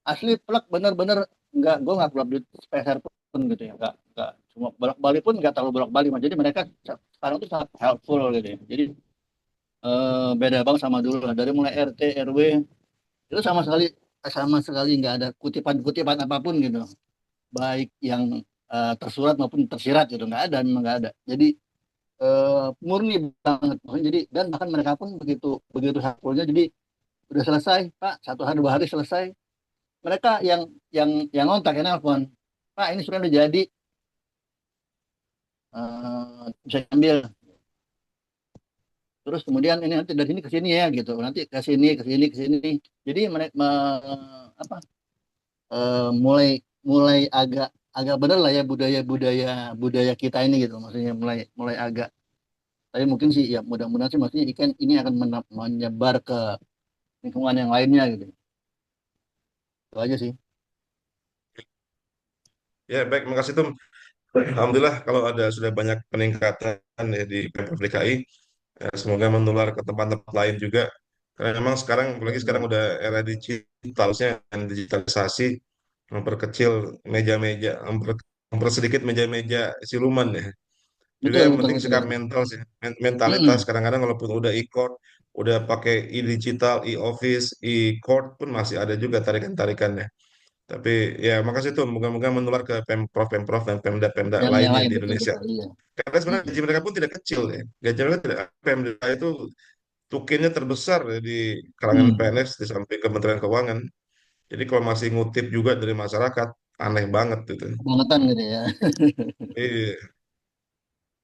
asli plek bener-bener, gue nggak keluar duit sepeser pun gitu ya, nggak cuma bolak-balik pun nggak terlalu bolak-balik, jadi mereka sekarang tuh sangat helpful gitu ya. Jadi beda banget sama dulu lah, dari mulai RT RW itu sama sekali nggak ada kutipan-kutipan apapun gitu, baik yang tersurat maupun tersirat gitu, nggak ada, memang nggak ada. Jadi murni banget. Jadi dan bahkan mereka pun begitu begitu helpfulnya, jadi udah selesai Pak, 1 hari 2 hari selesai, mereka yang ngontak, yang nelfon, Pak ini sudah jadi, bisa ambil, terus kemudian ini nanti dari sini ke sini ya gitu, nanti ke sini ke sini ke sini. Jadi mereka apa mulai mulai agak agak bener lah ya, budaya budaya budaya kita ini gitu, maksudnya mulai mulai agak, tapi mungkin sih ya mudah-mudahan sih, maksudnya ikan ini akan menyebar ke lingkungan yang lainnya gitu, itu aja sih. Ya, baik, makasih Tum. Alhamdulillah kalau sudah banyak peningkatan ya di Pemprov DKI, semoga menular ke tempat-tempat lain juga. Karena memang sekarang, apalagi sekarang udah era digital, dan digitalisasi memperkecil meja-meja, mempersedikit meja-meja siluman ya. Juga Betul, yang betul, penting betul, sikap betul. mental sih, mentalitas. Mm-mm. Kadang-kadang walaupun udah e-court, udah pakai e-digital, e-office, e-court pun masih ada juga tarikan-tarikannya. Tapi ya makasih tuh, moga-moga menular ke Pemprov dan Pemda-Pemda Yang lainnya lain, di betul, Indonesia. betul, iya. Karena sebenarnya Mm-mm. gaji mereka pun tidak kecil ya. Gaji mereka tidak, Pemda itu tukinnya terbesar ya di kalangan Mm. PNS di samping Kementerian Keuangan. Jadi kalau masih ngutip juga dari masyarakat, aneh banget gitu. Kebangetan gitu ya. Iya,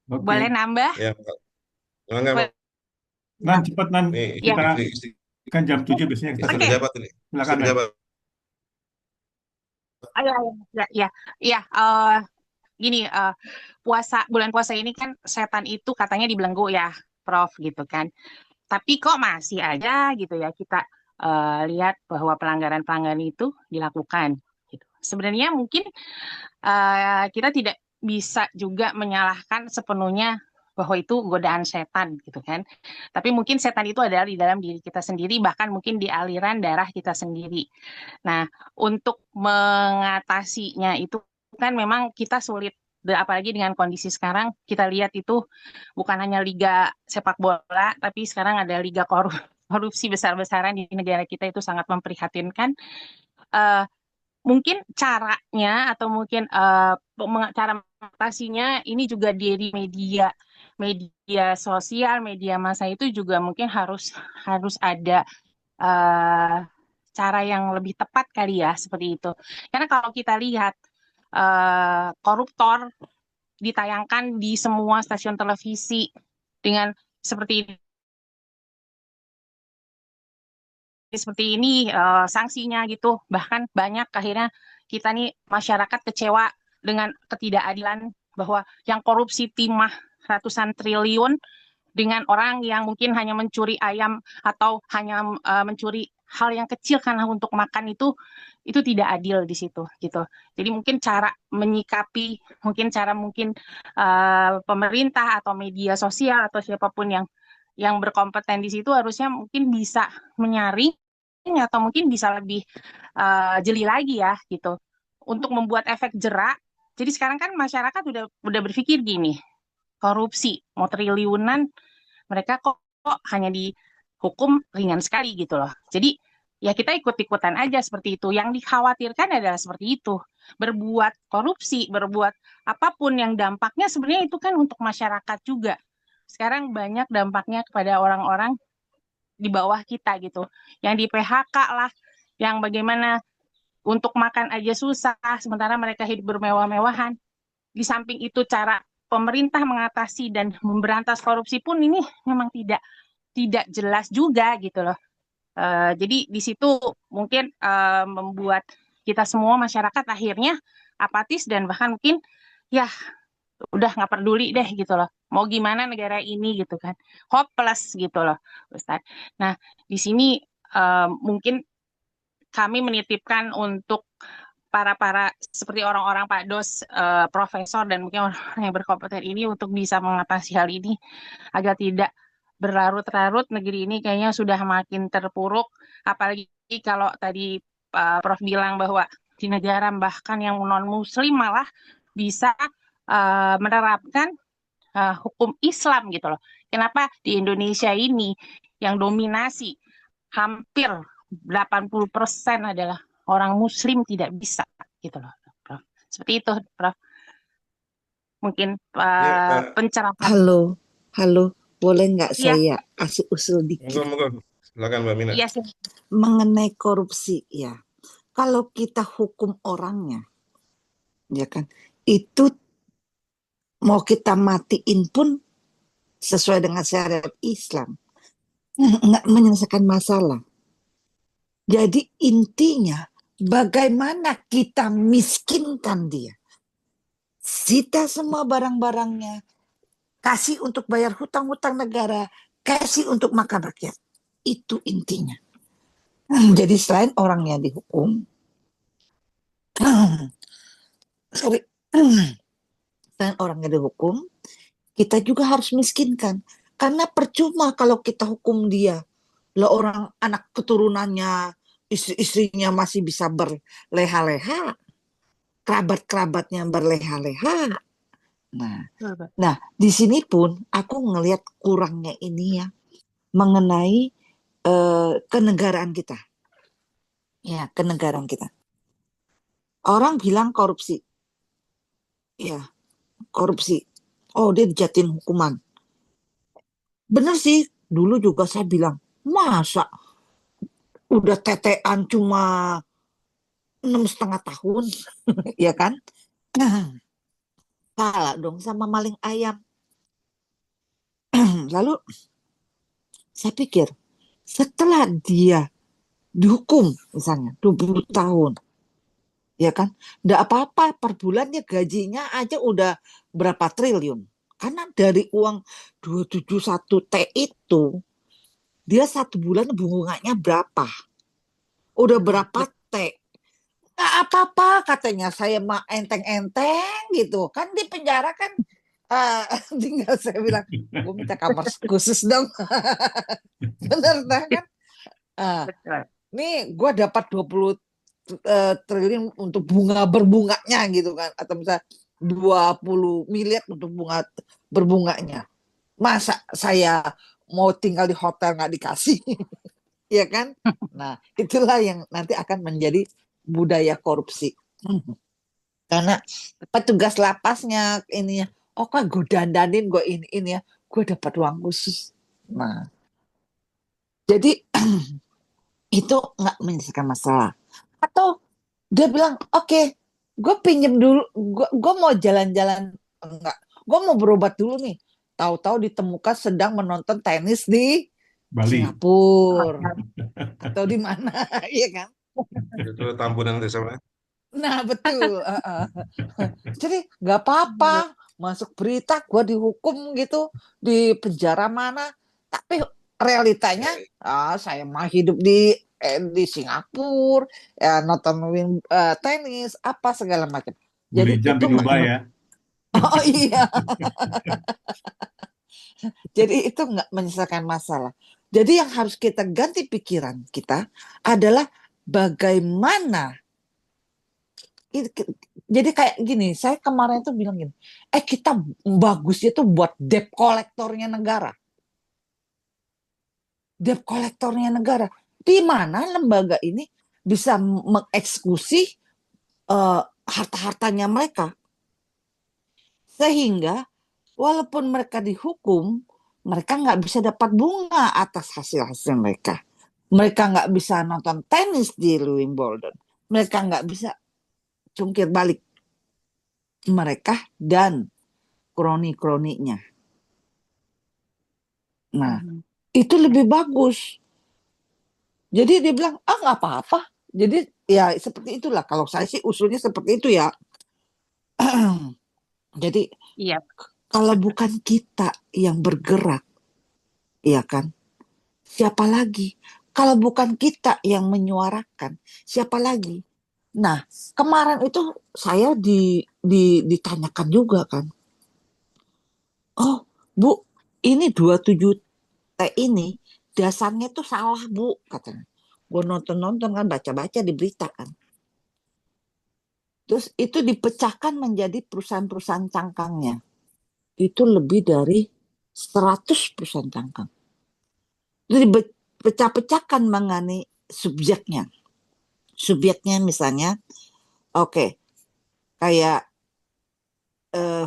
Boleh oke. nambah? ya enggak, Boleh Nan, nambah. cepat Nan, nih Ya, kita kan jam 7 biasanya kita istri oke. selesai. pejabat ini, istri Silakan Nan. pejabat. Oh, ya, ya, ya, ya. Gini, bulan puasa ini kan setan itu katanya dibelenggu ya, Prof, gitu kan. Tapi kok masih aja gitu ya kita lihat bahwa pelanggaran-pelanggaran itu dilakukan. Gitu. Sebenarnya mungkin kita tidak bisa juga menyalahkan sepenuhnya bahwa itu godaan setan gitu kan. Tapi mungkin setan itu adalah di dalam diri kita sendiri, bahkan mungkin di aliran darah kita sendiri. Nah, untuk mengatasinya itu kan memang kita sulit. Apalagi dengan kondisi sekarang, kita lihat itu bukan hanya liga sepak bola, tapi sekarang ada liga korupsi besar-besaran di negara kita, itu sangat memprihatinkan. Eh, Mungkin caranya atau mungkin cara mengatasinya ini juga dari media media sosial, media massa itu juga mungkin harus harus ada eh, cara yang lebih tepat kali ya, seperti itu. Karena kalau kita lihat koruptor ditayangkan di semua stasiun televisi dengan seperti ini sanksinya gitu. Bahkan banyak akhirnya kita nih masyarakat kecewa dengan ketidakadilan, bahwa yang korupsi timah ratusan triliun dengan orang yang mungkin hanya mencuri ayam atau hanya mencuri hal yang kecil karena untuk makan itu tidak adil di situ gitu. Jadi mungkin cara menyikapi, mungkin pemerintah atau media sosial atau siapapun yang berkompeten di situ harusnya mungkin bisa menyaring atau mungkin bisa lebih jeli lagi ya gitu untuk membuat efek jerak. Jadi sekarang kan masyarakat udah berpikir gini, korupsi mau triliunan mereka kok hanya dihukum ringan sekali gitu loh. Jadi ya kita ikut-ikutan aja seperti itu. Yang dikhawatirkan adalah seperti itu. Berbuat korupsi, berbuat apapun yang dampaknya sebenarnya itu kan untuk masyarakat juga. Sekarang banyak dampaknya kepada orang-orang di bawah kita gitu. Yang di PHK lah, yang bagaimana untuk makan aja susah, sementara mereka hidup bermewah-mewahan. Di samping itu cara pemerintah mengatasi dan memberantas korupsi pun ini memang tidak jelas juga gitu loh. Jadi di situ mungkin membuat kita semua masyarakat akhirnya apatis dan bahkan mungkin ya udah nggak peduli deh gitu loh. Mau gimana negara ini gitu kan, hopeless gitu loh, Ustadz. Nah di sini mungkin kami menitipkan untuk para seperti orang-orang Pak Dos, profesor dan mungkin orang yang berkompeten ini untuk bisa mengatasi hal ini agar tidak berlarut-larut. Negeri ini kayaknya sudah makin terpuruk, apalagi kalau tadi Prof bilang bahwa di negara bahkan yang non-muslim malah bisa menerapkan hukum Islam gitu loh. Kenapa di Indonesia ini yang dominasi hampir 80% adalah orang muslim tidak bisa gitu loh, Prof. Seperti itu, Prof. Mungkin Ya, pencerahan. Halo, halo, boleh nggak Iya, saya kasih usul monggo, dikit monggo. Silakan Mbak Mina. iya sih. mengenai korupsi ya? Kalau kita hukum orangnya, ya kan, itu mau kita matiin pun sesuai dengan syariat Islam, nggak menyelesaikan masalah. Jadi intinya bagaimana kita miskinkan dia, sita semua barang-barangnya, kasih untuk bayar hutang-hutang negara, kasih untuk makan rakyat. Itu intinya. Jadi selain orangnya dihukum, sorry, selain orangnya dihukum, kita juga harus miskinkan. Karena percuma kalau kita hukum dia, lah orang anak keturunannya, istri-istrinya masih bisa berleha-leha, kerabat-kerabatnya berleha-leha. Nah, di sini pun aku ngelihat kurangnya ini ya, mengenai kenegaraan kita. Ya, kenegaraan kita. Orang bilang korupsi. Ya, korupsi. Oh, dia dijatuhin hukuman. Bener sih, dulu juga saya bilang, masa udah tetean cuma 6,5 tahun, ya kan? Kalah dong sama maling ayam. Lalu saya pikir, setelah dia dihukum misalnya 20 tahun, ya kan? Nggak apa-apa, per bulannya gajinya aja udah berapa triliun. Karena dari uang 271T itu, dia 1 bulan bunganya berapa? Udah berapa T? Nggak apa-apa katanya, saya mah enteng-enteng gitu. Kan di penjara kan tinggal saya bilang, gue minta kamar khusus dong. Bener kan? Betul. Nih gue dapat 20 triliun untuk bunga berbunganya gitu kan, atau misalnya 20 miliar untuk bunga berbunganya. Masa saya mau tinggal di hotel nggak dikasih? Ya kan? Nah, itulah yang nanti akan menjadi budaya korupsi. Karena petugas lapasnya ini, oh kan gue dandanin, gue ini ya, gue dapat uang khusus. Nah, jadi itu nggak menyelesaikan masalah. Atau dia bilang, oke, gue pinjem dulu, gue mau jalan-jalan, enggak, gue mau berobat dulu nih. Tahu-tahu ditemukan sedang menonton tenis di Bali. Singapura atau di mana, ya kan? Itu Tambunan desa mana? Nah betul. Jadi nggak apa-apa masuk berita gue dihukum gitu di penjara mana, tapi realitanya saya mah hidup di di Singapura, ya nonton tenis, apa segala macam. Jadi Beli jam itu di nggak, Dubai ya. oh iya, jadi itu nggak menyelesaikan masalah. Jadi yang harus kita ganti pikiran kita adalah bagaimana. Jadi kayak gini, saya kemarin tuh bilang gini, kita bagusnya tuh buat debt kolektornya negara. Debt kolektornya negara. Di mana lembaga ini bisa mengeksekusi harta-hartanya mereka. Sehingga walaupun mereka dihukum, mereka nggak bisa dapat bunga atas hasil-hasil mereka. Mereka nggak bisa nonton tenis di Wimbledon. Mereka nggak bisa cungkir balik mereka dan kroni-kroninya. Nah, itu lebih bagus. Jadi dia bilang, nggak apa-apa. Jadi ya seperti itulah. Kalau saya sih usulnya seperti itu ya. Jadi Iya, kalau bukan kita yang bergerak, ya kan? Siapa lagi? Kalau bukan kita yang menyuarakan, siapa lagi? Nah, kemarin itu saya ditanyakan juga kan. Oh, Bu, ini 27T ini dasarnya tuh salah, Bu, katanya. Gue nonton-nonton kan, baca-baca di berita kan. Terus itu dipecahkan menjadi perusahaan-perusahaan cangkangnya. Itu lebih dari 100 perusahaan cangkang. Itu dipecah-pecahkan mengenai subjeknya. Subjeknya misalnya, oke, kayak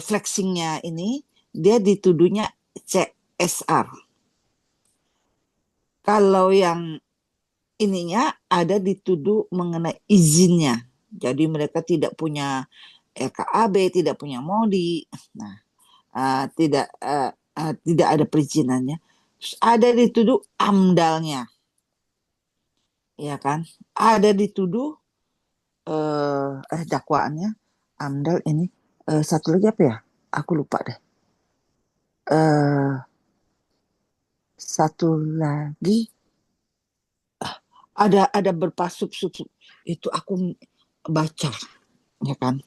flexingnya ini, dia dituduhnya CSR. Kalau yang ininya ada dituduh mengenai izinnya. Jadi mereka tidak punya LKAB, tidak punya MODI. Nah, tidak ada perizinannya. Terus ada dituduh AMDALnya, ya kan? Ada dituduh dakwaannya AMDAL ini satu lagi apa ya? Aku lupa deh. Satu lagi ada beberapa sub itu aku baca, ya kan?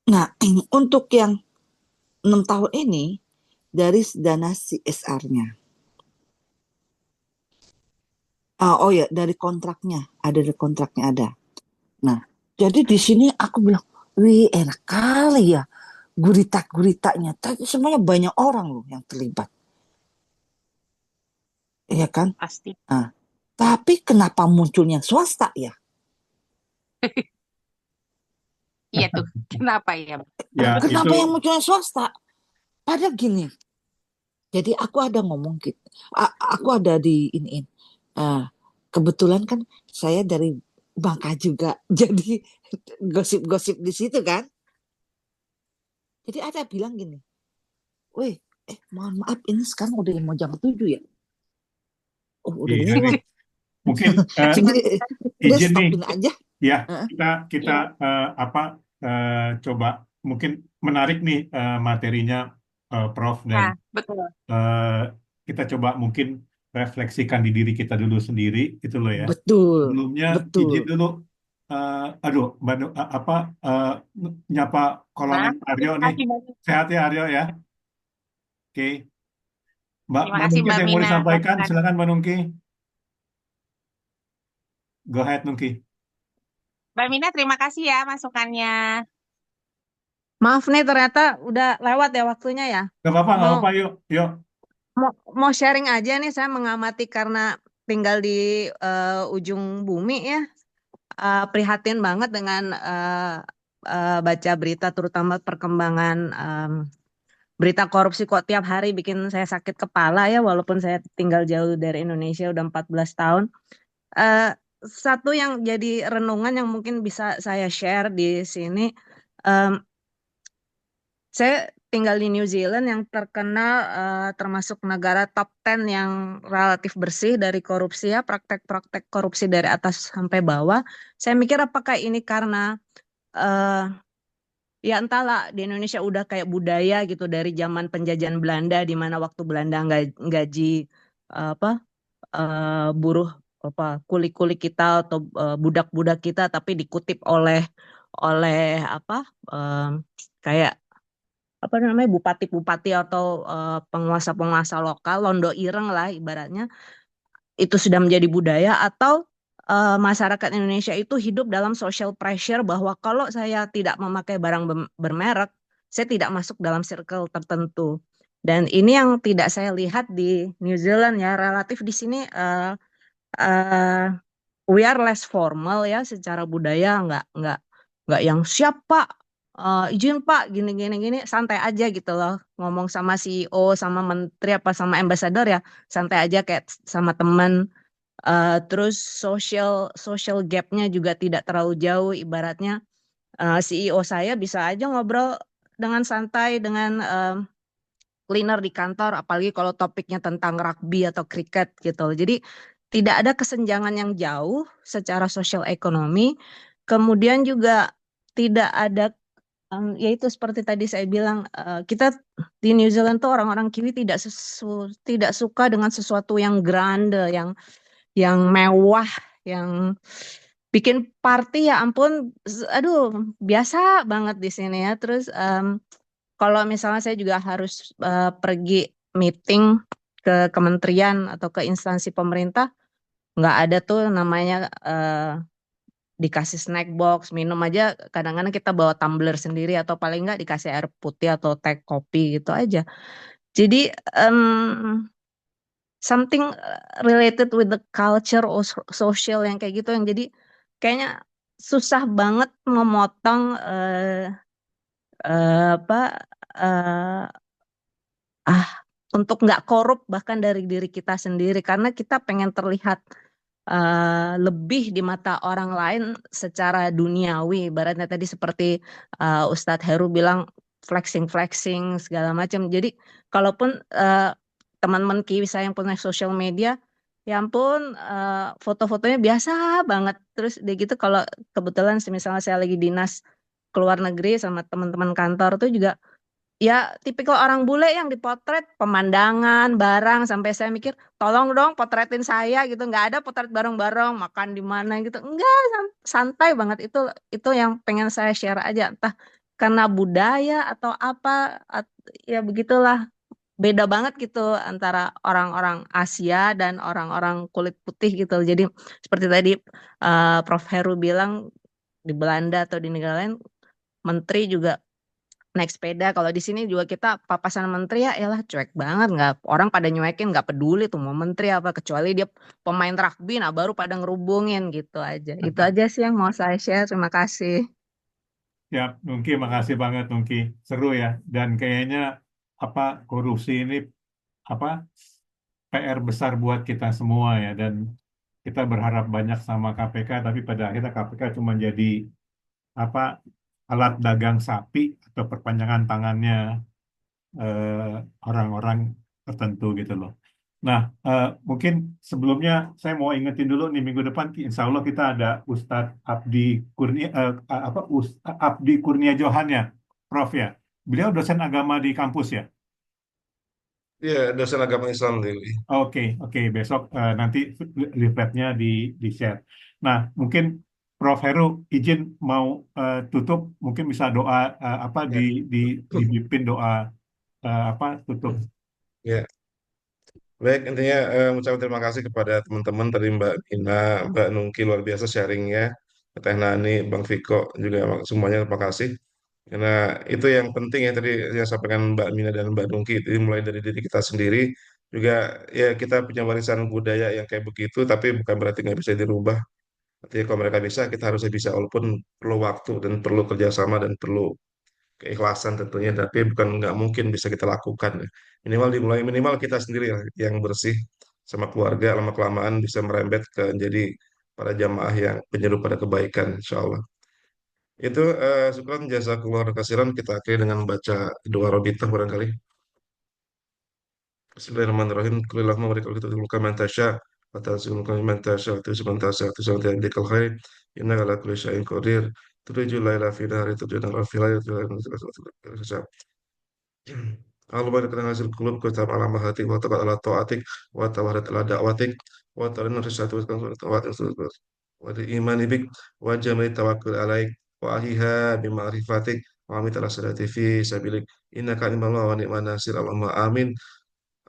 Nah, untuk yang 6 tahun ini dari dana CSR-nya. Oh ya, dari kontraknya ada. Nah, jadi di sini aku bilang, wih enak kali ya gurita-guritanya. Tapi semuanya banyak orang loh yang terlibat, ya kan? pasti. Nah, tapi kenapa munculnya swasta ya? Iya tuh. Kenapa ya? Ya, Kenapa itu yang munculnya swasta? Padahal gini, jadi aku ada ngomong gitu, aku ada di iniin. Kebetulan kan saya dari Bangka juga, jadi gosip-gosip di situ kan. Jadi ada bilang gini, weh, mohon maaf ini sekarang udah mau jam 7 ya. Oh, udah iya lewat. nih. Mungkin Jadi udah izin nih, stopin aja. ya Heeh. kita Iya. coba mungkin menarik nih materinya Prof, dan Nah, betul. eh, kita coba mungkin refleksikan di diri kita dulu sendiri itu loh ya. Betul, Sebelumnya betul. izin dulu, aduh, eh, nyapa Nah, kolonel Aryo terima nih. kasih banyak. Sehat ya Aryo ya. Oke, Mbak Terima Mbak kasih Nungki ada Mbak yang mau Mina. disampaikan? Masukan. Silakan Mbak Nungki. Go ahead Nungki. Mbak Mina, terima kasih ya masukannya. Maaf nih ternyata udah lewat ya waktunya ya. Gak apa-apa, gak Mau apa-apa. Yuk, yuk. mau sharing aja nih, saya mengamati karena tinggal di ujung bumi ya. Prihatin banget dengan baca berita terutama perkembangan berita korupsi kok tiap hari bikin saya sakit kepala ya, walaupun saya tinggal jauh dari Indonesia udah 14 tahun. Eh, Satu yang jadi renungan yang mungkin bisa saya share di sini, em, saya tinggal di New Zealand yang terkenal termasuk negara top 10 yang relatif bersih dari korupsi ya, praktek-praktek korupsi dari atas sampai bawah. Saya mikir apakah ini karena eh, ya entahlah, di Indonesia udah kayak budaya gitu dari zaman penjajahan Belanda, di mana waktu Belanda nggak gaji apa buruh kuli-kuli kita atau budak-budak kita, tapi dikutip oleh apa kayak apa namanya bupati-bupati atau penguasa-penguasa lokal, londo ireng lah ibaratnya, itu sudah menjadi budaya, atau masyarakat Indonesia itu hidup dalam social pressure bahwa kalau saya tidak memakai barang bermerek, saya tidak masuk dalam circle tertentu. Dan ini yang tidak saya lihat di New Zealand ya, relatif di sini eh, we are less formal ya secara budaya, nggak yang siap Pak, izin Pak, gini gini gini, santai aja gitu loh, ngomong sama CEO sama menteri apa sama ambassador ya santai aja kayak sama teman. Terus social gapnya juga tidak terlalu jauh, ibaratnya CEO saya bisa aja ngobrol dengan santai dengan cleaner di kantor, apalagi kalau topiknya tentang rugby atau kriket gitu. Jadi tidak ada kesenjangan yang jauh secara sosial ekonomi. Kemudian juga tidak ada yaitu seperti tadi saya bilang, kita di New Zealand tuh orang-orang Kiwi tidak suka dengan sesuatu yang grande, yang mewah, yang bikin party ya ampun, aduh biasa banget di sini ya. Terus kalau misalnya saya juga harus pergi meeting ke kementerian atau ke instansi pemerintah, nggak ada tuh namanya dikasih snack box, minum aja kadang-kadang kita bawa tumbler sendiri atau paling nggak dikasih air putih atau teh kopi gitu aja. Jadi something related with the culture or social yang kayak gitu, yang jadi kayaknya susah banget memotong apa eh, untuk nggak korup bahkan dari diri kita sendiri, karena kita pengen terlihat lebih di mata orang lain secara duniawi. Ibaratnya tadi seperti Ustadz Heru bilang flexing segala macam. Jadi kalaupun teman-teman Kiwi saya yang punya social media, ya ampun foto-fotonya biasa banget. Terus dia gitu kalau kebetulan misalnya saya lagi dinas ke luar negeri sama teman-teman kantor tuh juga ya tipikal orang bule yang dipotret pemandangan, barang, sampai saya mikir, tolong dong potretin saya gitu. Nggak ada potret bareng-bareng, makan di mana gitu. Enggak, santai banget. Itu yang pengen saya share aja. Entah karena budaya atau apa, ya begitulah. Beda banget gitu antara orang-orang Asia dan orang-orang kulit putih gitu. Jadi seperti tadi Prof. Heru bilang, di Belanda atau di negara lain, menteri juga naik sepeda. Kalau di sini juga kita papasan menteri ya elah cuek banget, nggak, orang pada nyuekin, nggak peduli tuh mau menteri apa, kecuali dia pemain rugby, nah baru pada ngerubungin gitu aja. Itu aja sih yang mau saya share. Terima kasih. Ya, Nungki, makasih banget Nungki. Seru ya. Dan kayaknya apa korupsi ini apa PR besar buat kita semua ya. Dan kita berharap banyak sama KPK, tapi pada akhirnya KPK cuma jadi apa alat dagang sapi atau perpanjangan tangannya orang-orang tertentu gitu loh. Nah, mungkin sebelumnya saya mau ingetin dulu nih, minggu depan Insya Allah kita ada Ustadz Abdi Kurnia Abdi Kurnia Johan ya, Prof ya. Beliau dosen agama di kampus ya. Iya, dosen agama Islam di Oke, oke, besok nanti leafletnya di share. Nah, mungkin Prof Heru izin mau tutup, mungkin bisa doa apa ya. di dipimpin doa apa tutup. Ya. Baik, intinya mengucapkan terima kasih kepada teman-teman tadi Mbak Gina, Mbak Nungki luar biasa sharingnya, Teh Nani, Bang Viko juga semuanya terima kasih. Karena itu yang penting ya tadi yang sampaikan Mbak Mina dan Mbak Nungki, jadi mulai dari diri kita sendiri juga ya kita punya warisan budaya yang kayak begitu, tapi bukan berarti nggak bisa dirubah. Artinya kalau mereka bisa, kita harusnya bisa walaupun perlu waktu dan perlu kerjasama dan perlu keikhlasan tentunya, tapi bukan nggak mungkin bisa kita lakukan ya. Minimal dimulai, minimal kita sendiri lah yang bersih sama keluarga, lama kelamaan bisa merembet ke jadi para jamaah yang penyeru pada kebaikan insya Allah. Itu syukran jazakumullah khairan, kita akhiri dengan baca doa robitah barangkali. Bismillahirrahmanirrahim. Kulillahumma barik kita mulka man tasya wa tanzi'ul mulka mimman tasya wa tu'izzu man tasya wa tuzillu man tasya khair. Innaka ala kulli syai'in qadir. Tulijul laila fi nahari tudjuna fi laili tudjuna اللهم انك تنزل القلوب كتاب على مهاتك وتقعد على طاعتك وتوهرت على دعوتك wa tarina risatu wa imani bik wa jamil tawakkul alaik wa ahiha bi ma'rifatik wa amit ala sadati fi sabilik innaka ni'mallahu wa ni'man nasir Allahumma amin.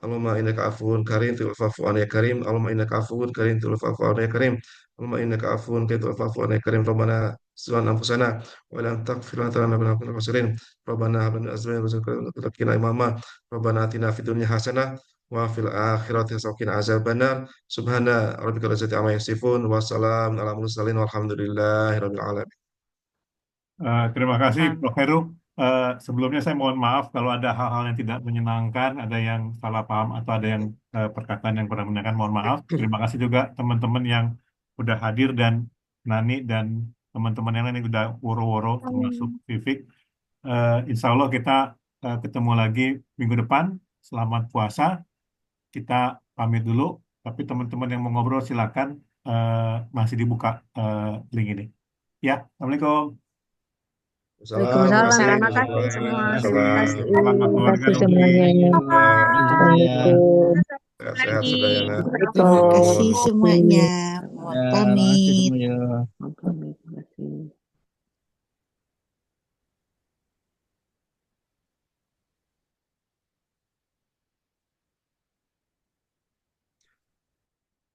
Allahumma innaka afuwun karim tuhibbul afwa ya karim. Allahumma innaka afuwun karim tuhibbul afwa ya karim. Allahumma innaka afuwun karim tuhibbul afwa ya karim. Rabbana sulan anfusana wa lam taghfir lana wa khasirin. Rabbana hab lana min azwajina wa dhurriyyatina qurrata imama. Rabbana atina fid dunya hasanah wa fil akhirati hasanah wa qina azabannar. Subhana rabbika rabbil izzati amma yasifun wa salamun ala mursalin walhamdulillahi rabbil alamin. Terima kasih, Ah, Prof. Heru. Sebelumnya saya mohon maaf kalau ada hal-hal yang tidak menyenangkan, ada yang salah paham atau ada yang perkataan yang kurang menyenangkan. Mohon maaf. Terima kasih juga teman-teman yang udah hadir dan Nani dan teman-teman yang lain yang udah woro-woro, termasuk Vivik. Insya Allah kita ketemu lagi minggu depan. Selamat puasa. Kita pamit dulu. Tapi teman-teman yang mau ngobrol silakan masih dibuka link ini. Ya, Assalamualaikum. Salam, terima kasih. Waalaikumsalam. Terima Terima kasih semua. Terima kasih. kasih. Selamat Terima keluarga kasih Nobri. semuanya. Assalamualaikum. Sehat-sehat Lagi. sedayana. Terima Assalamualaikum. kasih semuanya. Mohon Ya, makasih pamit. semuanya.